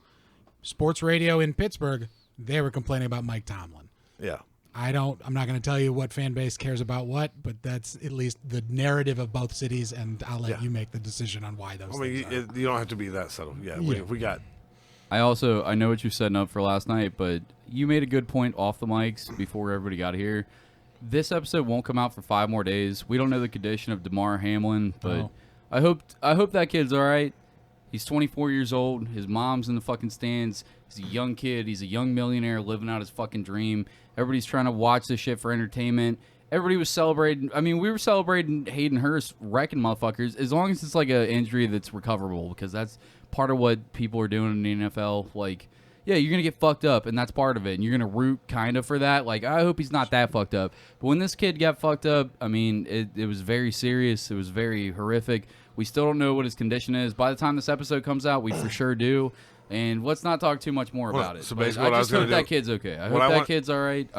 Speaker 4: Sports radio in Pittsburgh, they were complaining about Mike Tomlin.
Speaker 3: Yeah.
Speaker 4: I'm not going to tell you what fan base cares about what, but that's at least the narrative of both cities, and I'll let
Speaker 3: Yeah.
Speaker 4: you make the decision on why those
Speaker 3: I mean,
Speaker 4: things are.
Speaker 3: you don't have to be that subtle. Yeah,
Speaker 4: Yeah.
Speaker 3: we got.
Speaker 1: I know what you're setting up for last night, but you made a good point off the mics before everybody got here. This episode won't come out for 5 more days. We don't know the condition of DeMar Hamlin, but
Speaker 4: Oh.
Speaker 1: I hope that kid's all right. He's 24 years old. His mom's in the fucking stands. He's a young kid. He's a young millionaire living out his fucking dream. Everybody's trying to watch this shit for entertainment. Everybody was celebrating. I mean, we were celebrating Hayden Hurst wrecking motherfuckers as long as it's like an injury that's recoverable, because that's part of what people are doing in the NFL. Like, yeah, you're going to get fucked up, and that's part of it, and you're going to root kind of for that. Like, I hope he's not that fucked up. But when this kid got fucked up, I mean, it was very serious. It was very horrific. We still don't know what his condition is. By the time this episode comes out, we for sure do. And let's not talk too much more about it.
Speaker 3: So
Speaker 1: But
Speaker 3: basically
Speaker 1: I
Speaker 3: what I
Speaker 1: just
Speaker 3: was
Speaker 1: hope
Speaker 3: gonna
Speaker 1: that
Speaker 3: do-
Speaker 1: kid's okay. I
Speaker 3: what
Speaker 1: hope
Speaker 3: I
Speaker 1: that
Speaker 3: want-
Speaker 1: kid's all right.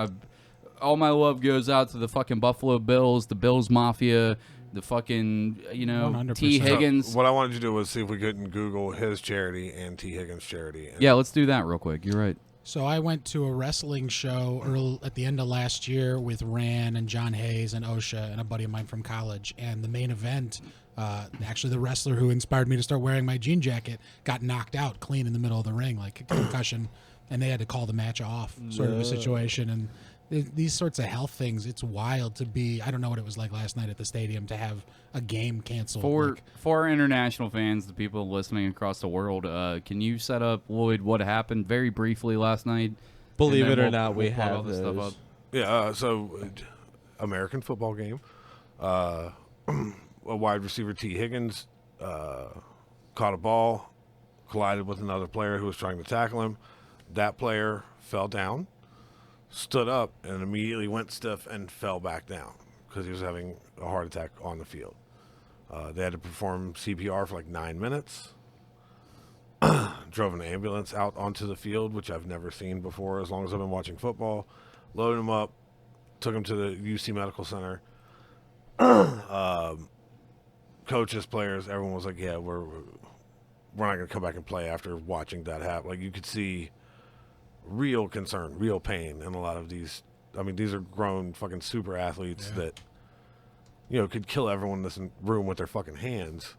Speaker 1: All my love goes out to the fucking Buffalo Bills, the Bills Mafia, the fucking, T.
Speaker 4: 100%.
Speaker 1: Higgins.
Speaker 3: So what I wanted to do was see if we couldn't Google his charity and T. Higgins' charity. And
Speaker 1: Yeah, let's do that real quick. You're right.
Speaker 4: So I went to a wrestling show at the end of last year with Ran and John Hayes and OSHA and a buddy of mine from college. And the main event, actually the wrestler who inspired me to start wearing my jean jacket, got knocked out clean in the middle of the ring, like a concussion, and they had to call the match off, sort of a situation. And these sorts of health things, it's wild to be. I don't know what it was like last night at the stadium to have a game canceled.
Speaker 1: For our international fans, the people listening across the world, can you set up, Lloyd, what happened very briefly last night?
Speaker 2: Believe
Speaker 1: And
Speaker 2: it
Speaker 1: then
Speaker 2: or not, we
Speaker 1: plug all
Speaker 2: have
Speaker 1: this stuff
Speaker 2: those.
Speaker 1: up.
Speaker 3: Yeah, American football game. A wide receiver, T. Higgins, caught a ball, collided with another player who was trying to tackle him. That player fell down, stood up, and immediately went stiff and fell back down because he was having a heart attack on the field. They had to perform CPR for like 9 minutes. Drove an ambulance out onto the field, which I've never seen before as long as I've been watching football. Loaded him up, took him to the UC Medical Center. Coaches, players, everyone was like, yeah, we're not going to come back and play after watching that happen. Like, you could see real concern, real pain in a lot of these. I mean, these are grown fucking super athletes that, could kill everyone in this room with their fucking hands,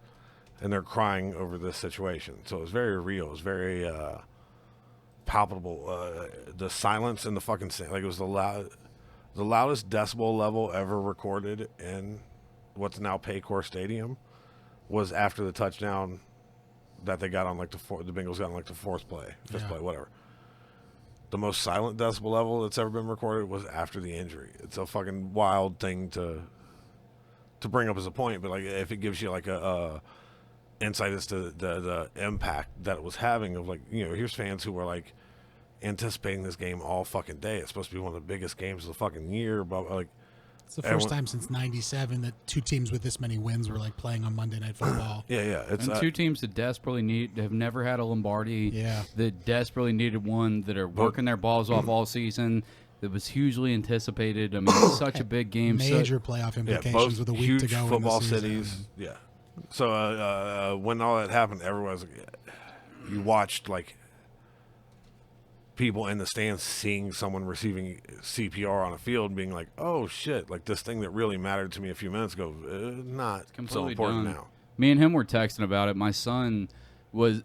Speaker 3: and they're crying over this situation. So it was very real. It was very palpable. The silence in the fucking like it was the loudest decibel level ever recorded in what's now Paycor Stadium was after the touchdown that they got on the Bengals got on the fourth play, fifth play, whatever. The most silent decibel level that's ever been recorded was after the injury. It's a fucking wild thing to bring up as a point, but like if it gives you like a insight as to the impact that it was having of here's fans who were like anticipating this game all fucking day. It's supposed to be one of the biggest games of the fucking year, but like
Speaker 4: it's the first time since '97 that two teams with this many wins were like playing on Monday Night Football.
Speaker 3: It's
Speaker 1: And two teams that desperately have never had a Lombardi.
Speaker 4: Yeah.
Speaker 1: That desperately needed one, that are working their balls off all season. That was hugely anticipated. I mean, it's such a big game.
Speaker 4: Major playoff implications with a week
Speaker 3: huge
Speaker 4: to go.
Speaker 3: football
Speaker 4: in the season.
Speaker 3: cities. Yeah. So when all that happened, everyone was you watched like people in the stands seeing someone receiving CPR on a field and being like, oh shit, like this thing that really mattered to me a few minutes ago, not so
Speaker 1: Completely
Speaker 3: important
Speaker 1: done.
Speaker 3: now.
Speaker 1: Me and him were texting about it. My son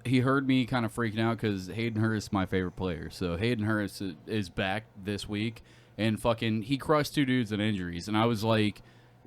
Speaker 1: he heard me kind of freaking out because Hayden Hurst is my favorite player. So Hayden Hurst is back this week, and fucking he crushed two dudes in injuries, and I was like,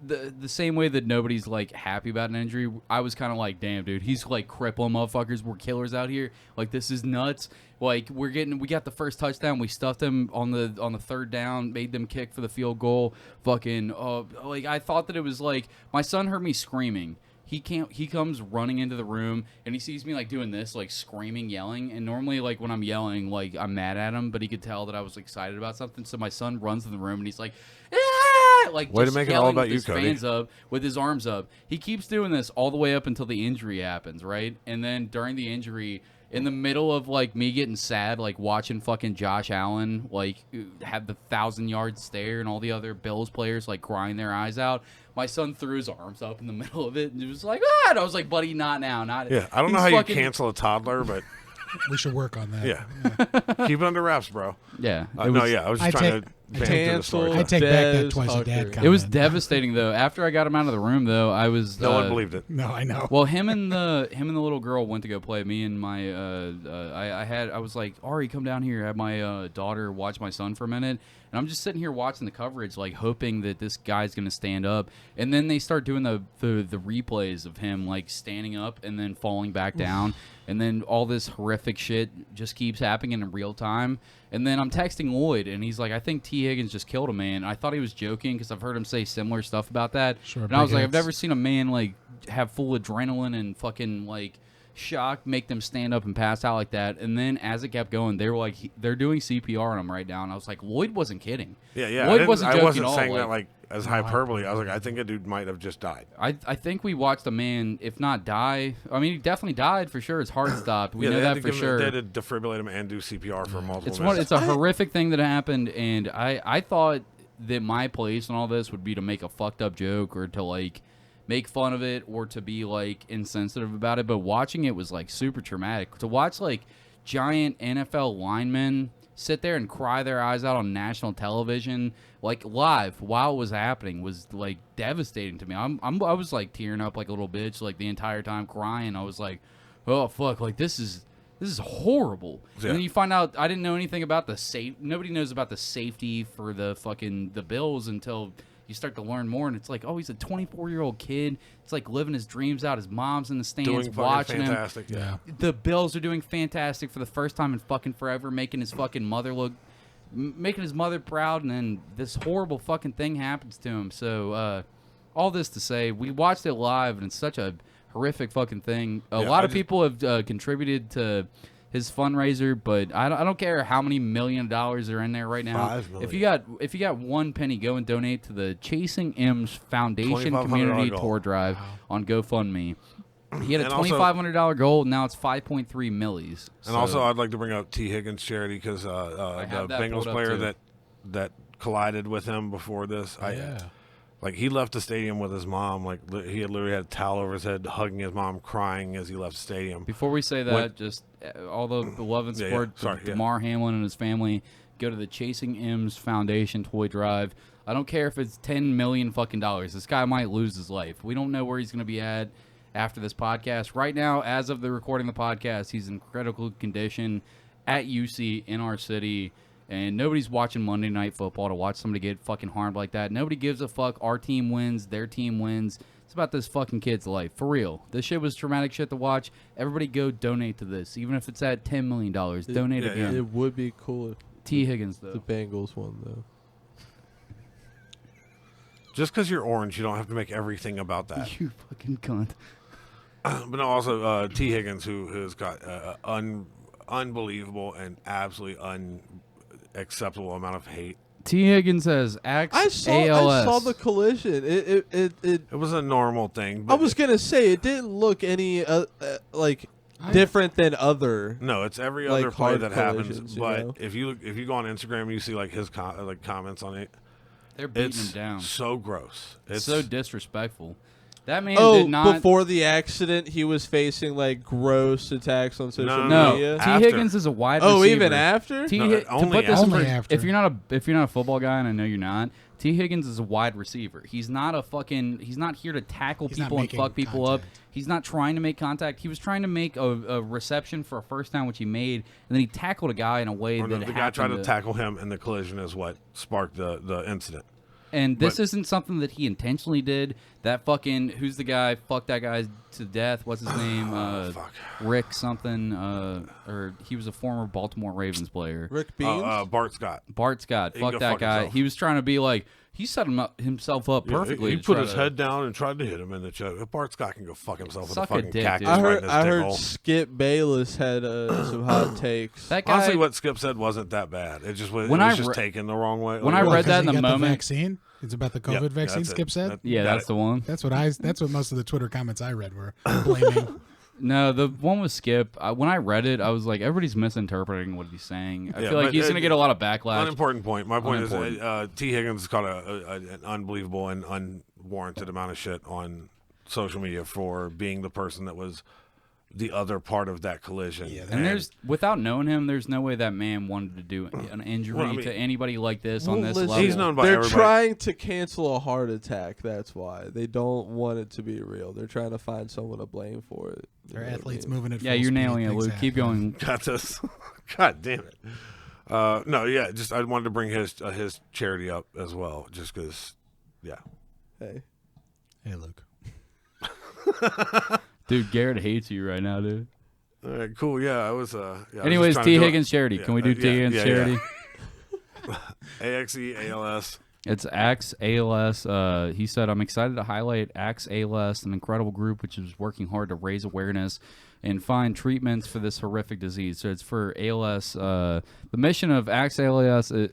Speaker 1: the same way that nobody's like happy about an injury, I was kind of like, damn, dude, he's like crippling motherfuckers. We're killers out here. Like, this is nuts. Like, we got the first touchdown. We stuffed them on the third down, made them kick for the field goal. Fucking, like, I thought that it was like, my son heard me screaming. He comes running into the room and he sees me like doing this, like screaming, yelling. And normally, like when I'm yelling, like I'm mad at him, but he could tell that I was excited about something. So my son runs in the room and he's like, ah! Like
Speaker 3: Way to
Speaker 1: just
Speaker 3: make it all
Speaker 1: yelling
Speaker 3: about
Speaker 1: with
Speaker 3: you,
Speaker 1: his
Speaker 3: Cody.
Speaker 1: fans up, with his arms up. He keeps doing this all the way up until the injury happens, right? And then during the injury, in the middle of like me getting sad, like watching fucking Josh Allen like have the 1,000-yard stare and all the other Bills players like crying their eyes out, my son threw his arms up in the middle of it and it was like, ah! And I was like, buddy, not now, not.
Speaker 3: Yeah, I don't know
Speaker 1: He's
Speaker 3: how you
Speaker 1: fucking-
Speaker 3: cancel a toddler, but
Speaker 4: We should work on that.
Speaker 3: yeah, keep it under wraps, bro.
Speaker 1: Yeah,
Speaker 3: I was just
Speaker 4: I
Speaker 3: trying to
Speaker 2: Cancel.
Speaker 4: I take back that
Speaker 2: Des
Speaker 4: twice a
Speaker 2: Tucker.
Speaker 4: dad comment.
Speaker 1: It was devastating though. After I got him out of the room though, I was
Speaker 3: No one believed it.
Speaker 4: No, I know.
Speaker 1: Well, him and the little girl went to go play. Me and my I was like, Ari, come down here. Have my daughter watch my son for a minute. And I'm just sitting here watching the coverage, like hoping that this guy's gonna stand up. And then they start doing the replays of him like standing up and then falling back down. And then all this horrific shit just keeps happening in real time. And then I'm texting Lloyd, and he's like, I think T. Higgins just killed a man. I thought he was joking because I've heard him say similar stuff about that.
Speaker 4: Sure,
Speaker 1: and I was
Speaker 4: big
Speaker 1: like,
Speaker 4: hits.
Speaker 1: I've never seen a man like have full adrenaline and fucking like shock make them stand up and pass out like that. And then as it kept going, they were like, they're doing CPR on him right now. And I was like, Lloyd wasn't kidding.
Speaker 3: Yeah.
Speaker 1: Lloyd wasn't
Speaker 3: I
Speaker 1: joking
Speaker 3: wasn't
Speaker 1: at all.
Speaker 3: saying that like as hyperbole. I was like, I think a dude might have just died.
Speaker 1: I think we watched a man, if not die. I mean, he definitely died for sure. His heart stopped. We know
Speaker 3: they had
Speaker 1: that
Speaker 3: to
Speaker 1: for
Speaker 3: give him-
Speaker 1: sure.
Speaker 3: They had to defibrillate him and do CPR for multiple
Speaker 1: It's
Speaker 3: minutes.
Speaker 1: a horrific thing that happened, and I thought that my place in all this would be to make a fucked up joke or to like make fun of it or to be like insensitive about it. But watching it was like super traumatic. To watch like giant NFL linemen sit there and cry their eyes out on national television, like live while it was happening, was like devastating to me. I was like tearing up like a little bitch like the entire time, crying. I was like, oh fuck, like this is horrible.
Speaker 3: Yeah.
Speaker 1: And then you find out I didn't know anything about the nobody knows about the safety for the Bills until you start to learn more, and it's like, oh, he's a 24-year-old kid. It's like living his dreams out. His mom's in the stands
Speaker 3: Doing fucking
Speaker 1: watching
Speaker 3: fantastic.
Speaker 1: him.
Speaker 3: Yeah.
Speaker 1: The Bills are doing fantastic for the first time in fucking forever, making his fucking mother making his mother proud, and then this horrible fucking thing happens to him. So, all this to say, we watched it live, and it's such a horrific fucking thing. A lot of people have contributed to his fundraiser, but I don't care how many $1 million are in there right now.
Speaker 3: $5 million.
Speaker 1: If you got one penny, go and donate to the Chasing M's Foundation
Speaker 3: $2,500
Speaker 1: Community
Speaker 3: goal.
Speaker 1: Tour Drive on GoFundMe. He had a
Speaker 3: And also-
Speaker 1: $2,500 goal, and now it's 5.3 millies.
Speaker 3: And also, I'd like to bring up T. Higgins charity because the
Speaker 1: have that
Speaker 3: Bengals
Speaker 1: pulled up,
Speaker 3: player
Speaker 1: too.
Speaker 3: that collided with him before this. Like he left the stadium with his mom. Like he had literally had a towel over his head, hugging his mom, crying as he left the stadium.
Speaker 1: Before we say that,
Speaker 3: What-
Speaker 1: just all the love and
Speaker 3: Yeah,
Speaker 1: support
Speaker 3: sorry,
Speaker 1: to Damar Hamlin and his family. Go to the Chasing M's Foundation Toy Drive. I don't care if it's $10 million fucking dollars. This guy might lose his life. We don't know where he's going to be at after this podcast. Right now, as of the recording of the podcast, he's in critical condition at UC in our city. And nobody's watching Monday Night Football to watch somebody get fucking harmed like that. Nobody gives a fuck. Our team wins. Their team wins. It's about this fucking kid's life. For real. This shit was traumatic shit to watch. Everybody go donate to this. Even if it's at $10 million. Donate again.
Speaker 2: It would be cool if
Speaker 1: T. Higgins, though.
Speaker 2: the Bengals won, though.
Speaker 3: Just because you're orange, you don't have to make everything about that.
Speaker 1: You fucking cunt.
Speaker 3: But no, also T. Higgins, who has got unbelievable and absolutely unacceptable amount of hate.
Speaker 1: T. Higgins has ALS.
Speaker 2: I saw the collision.
Speaker 3: It was a normal thing.
Speaker 2: I
Speaker 3: But
Speaker 2: was gonna say it didn't look any different than other.
Speaker 3: no, it's every
Speaker 2: like,
Speaker 3: other play
Speaker 2: hard
Speaker 3: that happens.
Speaker 2: collisions, you
Speaker 3: But
Speaker 2: know?
Speaker 3: if you go on Instagram, and you see like his comments on it.
Speaker 1: They're beating
Speaker 3: It's
Speaker 1: him down.
Speaker 3: so gross.
Speaker 1: It's so disrespectful. That man
Speaker 2: Oh,
Speaker 1: did not.
Speaker 2: before the accident, he was facing like gross attacks on social
Speaker 1: no,
Speaker 2: media.
Speaker 1: T.
Speaker 3: After.
Speaker 1: Higgins is a wide
Speaker 2: Oh,
Speaker 1: receiver.
Speaker 2: even after?
Speaker 1: T.
Speaker 3: No,
Speaker 1: to
Speaker 3: only
Speaker 1: put this in
Speaker 4: after.
Speaker 1: per-
Speaker 4: After.
Speaker 1: if you're not a football guy, and I know you're not, T. Higgins is a wide receiver. He's not he's not here to tackle
Speaker 4: He's not
Speaker 1: people and
Speaker 4: making
Speaker 1: fuck people up.
Speaker 4: contact.
Speaker 1: He's not trying to make contact. He was trying to make a reception for a first down, which he made, and then he tackled a guy in a way
Speaker 3: Or
Speaker 1: that
Speaker 3: no, the guy tried
Speaker 1: happened
Speaker 3: to tackle him, and the collision is what sparked the incident.
Speaker 1: And this
Speaker 3: But-
Speaker 1: isn't something that he intentionally did. That fucking who's the guy? Fuck that guy to death. What's his name?
Speaker 3: Fuck.
Speaker 1: Rick something. Or he was a former Baltimore Ravens player.
Speaker 2: Rick Beans?
Speaker 3: Bart Scott.
Speaker 1: Bart Scott.
Speaker 3: He can
Speaker 1: Fuck
Speaker 3: go
Speaker 1: that
Speaker 3: fuck
Speaker 1: guy.
Speaker 3: himself.
Speaker 1: He was trying to be like he set himself up
Speaker 3: Yeah,
Speaker 1: perfectly.
Speaker 3: He
Speaker 1: to
Speaker 3: put
Speaker 1: try
Speaker 3: his
Speaker 1: to-
Speaker 3: head down and tried to hit him in the chest. Bart Scott can go fuck himself with a
Speaker 1: Suck a
Speaker 3: fucking
Speaker 1: dick,
Speaker 3: cactus
Speaker 1: dude.
Speaker 2: I
Speaker 3: right
Speaker 2: heard
Speaker 3: in his
Speaker 2: I
Speaker 3: dick
Speaker 2: heard
Speaker 3: hole.
Speaker 2: Skip Bayless had some hot takes.
Speaker 1: That guy.
Speaker 3: Honestly, what Skip said wasn't that bad. It just was,
Speaker 1: When
Speaker 3: it was
Speaker 1: I
Speaker 3: just
Speaker 1: re-
Speaker 3: taken the wrong way.
Speaker 1: when
Speaker 3: Like,
Speaker 1: I
Speaker 3: what?
Speaker 1: read that in
Speaker 4: Because
Speaker 1: the
Speaker 4: he got
Speaker 1: moment-
Speaker 4: vaccine. It's about the COVID
Speaker 3: Yep,
Speaker 4: vaccine.
Speaker 3: that's it.
Speaker 4: Skip said.
Speaker 3: That-
Speaker 1: yeah,
Speaker 3: got
Speaker 1: that's
Speaker 3: it.
Speaker 1: the one.
Speaker 4: That's what most of the Twitter comments I read were blaming.
Speaker 1: No, the one with Skip. When I read it, I was like, everybody's misinterpreting what he's saying. I
Speaker 3: Yeah,
Speaker 1: feel like
Speaker 3: but
Speaker 1: he's gonna get a lot of backlash.
Speaker 3: Unimportant point. My point is
Speaker 1: Unimportant.
Speaker 3: T. Higgins has caught an unbelievable and unwarranted amount of shit on social media for being the person that was the other part of that collision.
Speaker 4: Yeah,
Speaker 1: And there's, without knowing him, there's no way that man wanted to do an injury
Speaker 3: Well, I mean-
Speaker 1: to anybody like this on this
Speaker 2: listen,
Speaker 1: level.
Speaker 3: He's known by
Speaker 2: They're
Speaker 3: everybody.
Speaker 2: trying to cancel a heart attack. That's why they don't want it to be real. They're trying to find someone to blame for it. You
Speaker 4: Their
Speaker 2: know what I
Speaker 4: athletes
Speaker 2: mean?
Speaker 4: moving at
Speaker 1: Yeah,
Speaker 4: full
Speaker 1: you're
Speaker 4: speed,
Speaker 1: nailing it,
Speaker 4: things
Speaker 1: Luke. Keep
Speaker 4: happen.
Speaker 1: going.
Speaker 3: Got this. God damn it. No, yeah, just I wanted to bring his charity up as well, just because. Yeah.
Speaker 2: Hey,
Speaker 4: Hey, Luke.
Speaker 1: Dude, Garrett hates you right now, dude.
Speaker 3: All right, cool. Yeah, I was. Yeah, I was just
Speaker 1: Anyways,
Speaker 3: trying to
Speaker 1: T.
Speaker 3: do it.
Speaker 1: Higgins charity.
Speaker 3: Yeah,
Speaker 1: Can we do T. Higgins
Speaker 3: yeah.
Speaker 1: charity?
Speaker 3: AXE ALS.
Speaker 1: It's Axe ALS. He said, I'm excited to highlight Axe ALS, an incredible group which is working hard to raise awareness and find treatments for this horrific disease. So it's for ALS. The mission of Axe ALS is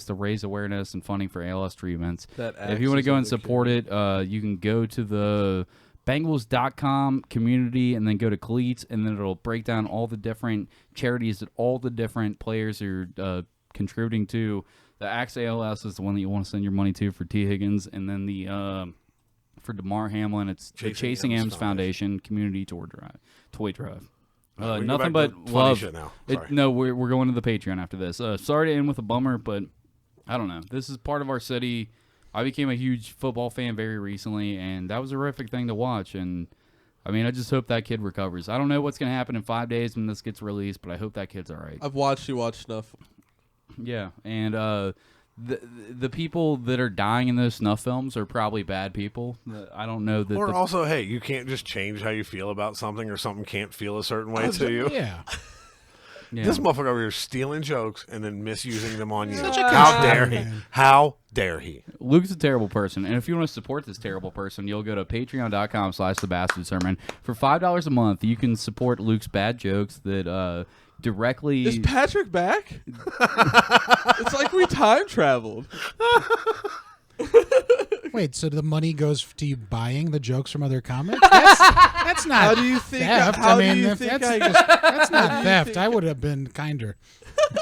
Speaker 1: to raise awareness and funding for ALS treatments. If you want to go and support it, you can go to the Bengals.com community and then go to cleats, and then it'll break down all the different charities that all the different players are contributing to. The Axe ALS is the one that you want to send your money to for T. Higgins, and then the for DeMar Hamlin, it's the Chasing M's Foundation Community Toy Drive.
Speaker 3: We can go
Speaker 1: Nothing
Speaker 3: back
Speaker 1: but
Speaker 3: to funny
Speaker 1: love.
Speaker 3: shit now. Sorry.
Speaker 1: No, we're going to the Patreon after this. Sorry to end with a bummer, but I don't know. This is part of our city. I became a huge football fan very recently, and that was a horrific thing to watch. And I mean, I just hope that kid recovers. I don't know what's going to happen in 5 days when this gets released, but I hope that kid's all right.
Speaker 2: I've watched you watch Snuff.
Speaker 1: Yeah, and the people that are dying in those snuff films are probably bad people. I don't know that.
Speaker 3: Or also, hey, you can't just change how you feel about something, or something can't feel a certain way to you.
Speaker 4: Yeah.
Speaker 1: Yeah.
Speaker 3: This motherfucker over here stealing jokes and then misusing them on you.
Speaker 4: Such a
Speaker 3: How dare
Speaker 4: contrarian.
Speaker 3: he? How dare he?
Speaker 1: Luke's a terrible person, and if you want to support this terrible person, you'll go to patreon.com/thebastardsermon. For $5 a month, you can support Luke's bad jokes that directly.
Speaker 2: Is Patrick back? It's like we time traveled.
Speaker 4: Wait, so the money goes to you buying the jokes from other comics? That's not
Speaker 2: How do you think?
Speaker 4: theft.
Speaker 2: How
Speaker 4: I mean,
Speaker 2: do you
Speaker 4: if
Speaker 2: think
Speaker 4: that's,
Speaker 2: I?
Speaker 4: that's not theft. I would have been kinder.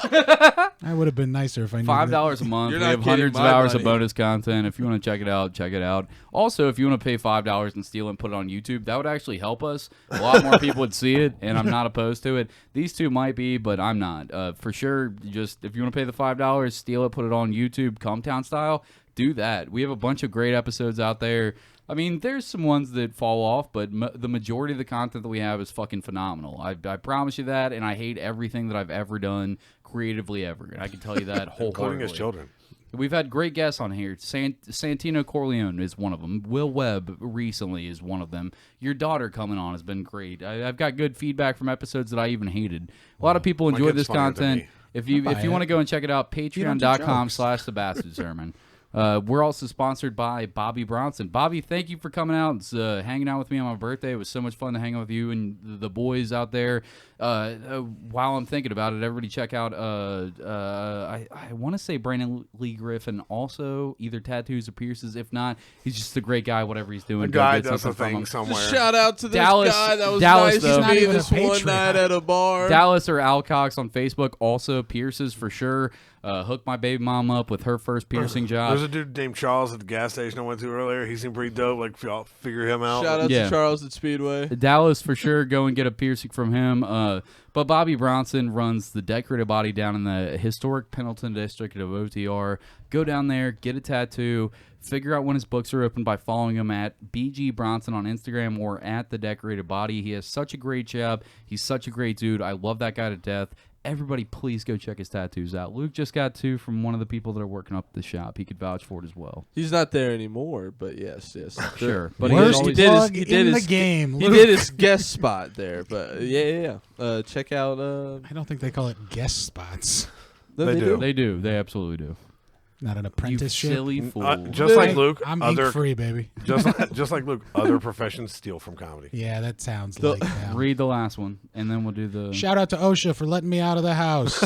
Speaker 4: I would have been nicer if I knew.
Speaker 1: $5 a month.
Speaker 2: You're
Speaker 1: We
Speaker 2: not
Speaker 1: have
Speaker 2: getting
Speaker 1: hundreds of
Speaker 2: my
Speaker 1: hours
Speaker 2: money.
Speaker 1: of bonus content. If you want to check it out, check it out. Also, if you want to pay $5 and steal and put it on YouTube, that would actually help us. A lot more people would see it, and I'm not opposed to it. These two might be, but I'm not. For sure, just if you want to pay the $5, steal it, put it on YouTube, Cometown style, do that. We have a bunch of great episodes out there. I mean, there's some ones that fall off, but the majority of the content that we have is fucking phenomenal. I promise you that, and I hate everything that I've ever done creatively ever. And I can tell you that wholeheartedly.
Speaker 3: Including his children.
Speaker 1: We've had great guests on here. Santino Corleone is one of them. Will Webb recently is one of them. Your daughter coming on has been great. I've got good feedback from episodes that I even hated. A lot of people
Speaker 3: My
Speaker 1: enjoy
Speaker 3: kid's
Speaker 1: this
Speaker 3: funnier than
Speaker 1: content.
Speaker 3: me.
Speaker 1: If you want to go and check it out,
Speaker 4: don't do jokes.
Speaker 1: patreon.com/thebastardsermon. We're also sponsored by Bobby Bronson. Bobby, thank you for coming out and hanging out with me on my birthday. It was so much fun to hang out with you and the boys out there. While I'm thinking about it, everybody check out, I want to say Brandon Lee Griffin also, either tattoos or pierces. If not, he's just a great guy, whatever he's doing.
Speaker 3: A
Speaker 1: Go
Speaker 3: guy
Speaker 1: get
Speaker 3: does a
Speaker 1: something from
Speaker 3: thing
Speaker 1: him.
Speaker 3: somewhere.
Speaker 2: Shout out to this
Speaker 1: Dallas-
Speaker 2: guy that was
Speaker 1: Dallas,
Speaker 2: nice
Speaker 1: though.
Speaker 2: to
Speaker 4: He's not
Speaker 2: me
Speaker 4: even a
Speaker 2: this one
Speaker 4: Patreon.
Speaker 2: night at a bar.
Speaker 1: Dallas or Alcox on Facebook, also pierces for sure. Hooked my baby mom up with her first piercing job.
Speaker 3: There's a dude named Charles at the gas station I went to earlier. He seemed pretty dope. Like, y'all figure him out.
Speaker 2: Shout out
Speaker 1: Yeah.
Speaker 2: to Charles at Speedway.
Speaker 1: Dallas for sure. Go and get a piercing from him. But Bobby Bronson runs the Decorated Body down in the historic Pendleton district of OTR. Go down there, get a tattoo. Figure out when his books are open by following him at BG Bronson on Instagram or at the Decorated Body. He has such a great job. He's such a great dude. I love that guy to death. Everybody, please go check his tattoos out. Luke just got two from one of the people that are working up at the shop. He could vouch for it as well.
Speaker 2: He's not there anymore, but yes.
Speaker 1: Sure. But
Speaker 4: Worst
Speaker 1: he
Speaker 4: plug
Speaker 2: he did
Speaker 4: in
Speaker 2: his-
Speaker 4: the game.
Speaker 2: He
Speaker 4: Luke.
Speaker 2: did his guest spot there, but yeah. Check out.
Speaker 4: I don't think they call it guest spots.
Speaker 2: No,
Speaker 3: They do.
Speaker 1: They do. They absolutely do.
Speaker 4: Not an
Speaker 1: You
Speaker 4: apprenticeship.
Speaker 1: silly fool.
Speaker 3: Just like Luke,
Speaker 4: I'm
Speaker 3: other
Speaker 4: ink free, baby.
Speaker 3: just like Luke, other professions steal from comedy.
Speaker 4: Yeah, that sounds
Speaker 2: The-
Speaker 4: like that.
Speaker 1: Read the last one, and then we'll do the...
Speaker 4: Shout out to OSHA for letting me out of the house.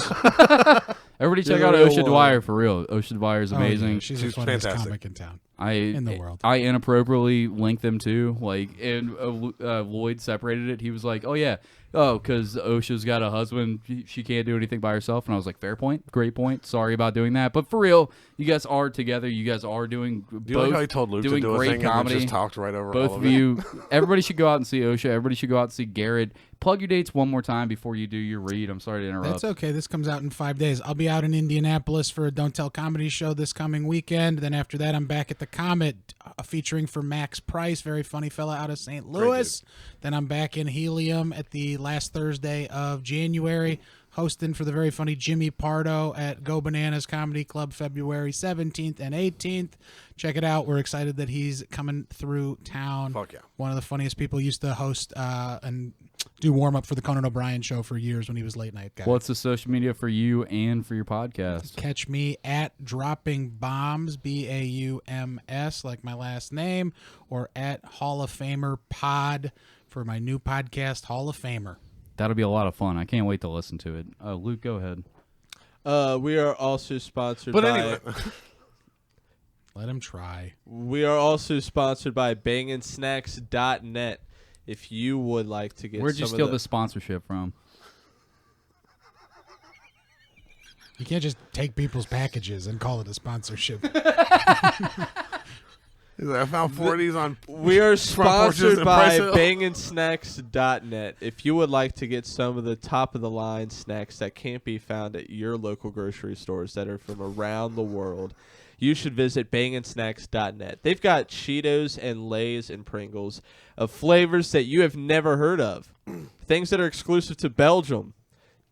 Speaker 1: Everybody check
Speaker 2: You're
Speaker 1: out
Speaker 2: the real
Speaker 1: Osha
Speaker 2: one.
Speaker 1: Dwyer for real. Osha Dwyer is
Speaker 4: Oh, yeah,
Speaker 1: amazing.
Speaker 4: she's the
Speaker 3: She's
Speaker 4: funniest
Speaker 3: fantastic.
Speaker 4: comic in town.
Speaker 1: I
Speaker 4: in the world.
Speaker 1: I inappropriately linked them too. Like, and Lloyd separated it. He was like, "Oh yeah, because Osha's got a husband. She can't do anything by herself." And I was like, "Fair point, great point. Sorry about doing that, but for real, you guys are together. You guys are doing
Speaker 3: Do you like how he told Luke to
Speaker 1: doing
Speaker 3: do a
Speaker 1: great
Speaker 3: thing and
Speaker 1: comedy.
Speaker 3: then just talked right over
Speaker 1: Both
Speaker 3: all
Speaker 1: of
Speaker 3: it?
Speaker 1: you, everybody should go out and see Osha. Everybody should go out and see Garrett. Plug your dates one more time before you do your read. I'm sorry to interrupt.
Speaker 4: That's okay. This comes out in 5 days. I'll be out in Indianapolis for a Don't Tell Comedy show this coming weekend. Then after that, I'm back at the Comet featuring for Max Price, very funny fella out of St. Louis. Then I'm back in Helium at the last Thursday of January, hosting for the very funny Jimmy Pardo at Go Bananas Comedy Club February 17th and 18th. Check it out. We're excited that he's coming through town.
Speaker 3: Fuck yeah.
Speaker 4: One of the funniest people. Used to host and do warm-up for the Conan O'Brien show for years when he was late night guy.
Speaker 1: What's the social media for you and for your podcast?
Speaker 4: Catch me at Dropping Bombs, BAUMS, like my last name, or at Hall of Famer Pod for my new podcast, Hall of Famer.
Speaker 1: That'll be a lot of fun. I can't wait to listen to it. Luke, go ahead.
Speaker 2: We are also sponsored
Speaker 3: But
Speaker 2: by...
Speaker 3: anyway,
Speaker 4: Let him try.
Speaker 2: We are also sponsored by banginsnacks.net. If you would like to get
Speaker 1: Where'd you
Speaker 2: some
Speaker 1: steal
Speaker 2: of
Speaker 1: the sponsorship from?
Speaker 4: You can't just take people's packages and call it a sponsorship.
Speaker 3: he's like, I found 4 of these on.
Speaker 2: We are
Speaker 3: Front porches
Speaker 2: sponsored
Speaker 3: and
Speaker 2: by
Speaker 3: Price Hill.
Speaker 2: banginsnacks.net. If you would like to get some of the top-of-the-line snacks that can't be found at your local grocery stores that are from around the world, you should visit banginsnacks.net. They've got Cheetos and Lay's and Pringles of flavors that you have never heard of. Things that are exclusive to Belgium,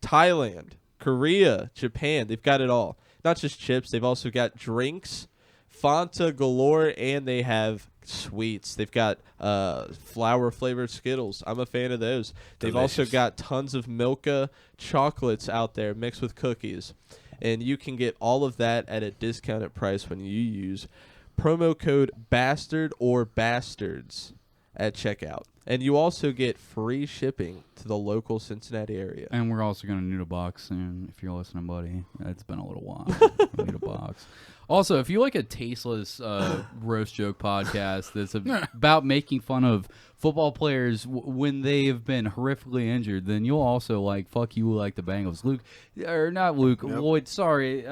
Speaker 2: Thailand, Korea, Japan. They've got it all. Not just chips. They've also got drinks, Fanta galore, and they have sweets. They've got flour-flavored Skittles. I'm a fan of those. They've also
Speaker 3: Delicious.
Speaker 2: got tons of Milka chocolates out there mixed with cookies. And you can get all of that at a discounted price when you use promo code BASTARD or BASTARDS at checkout. And you also get free shipping to the local Cincinnati area.
Speaker 1: And we're also going to need a box soon. If you're listening, buddy, it's been a little while. We need a box. Also, if you like a tasteless roast joke podcast that's about making fun of football players when they have been horrifically injured, then you'll also like Fuck You Like the Bengals. Luke, or not Luke,
Speaker 3: Yep.
Speaker 1: Lloyd, sorry.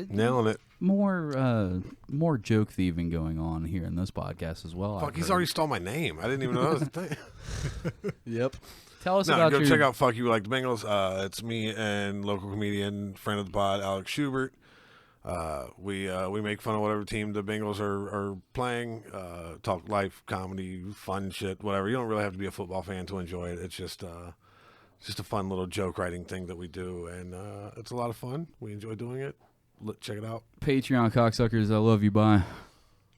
Speaker 3: Nailing it.
Speaker 1: More joke thieving going on here in this podcast as well.
Speaker 3: Fuck,
Speaker 1: I've
Speaker 3: he's
Speaker 1: heard.
Speaker 3: already stole my name. I didn't even know that was a thing.
Speaker 2: Yep.
Speaker 1: Tell us
Speaker 3: No,
Speaker 1: about
Speaker 3: go
Speaker 1: your...
Speaker 3: check out Fuck You Like the Bengals. It's me and local comedian, friend of the pod, Alex Schubert. We make fun of whatever team the Bengals are playing. Talk life, comedy, fun shit, whatever. You don't really have to be a football fan to enjoy it. It's just a fun little joke writing thing that we do, and it's a lot of fun. We enjoy doing it. Check it out.
Speaker 1: Patreon cocksuckers, I love you. Bye.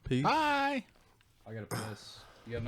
Speaker 2: Peace.
Speaker 4: Bye.
Speaker 1: I gotta piss. You got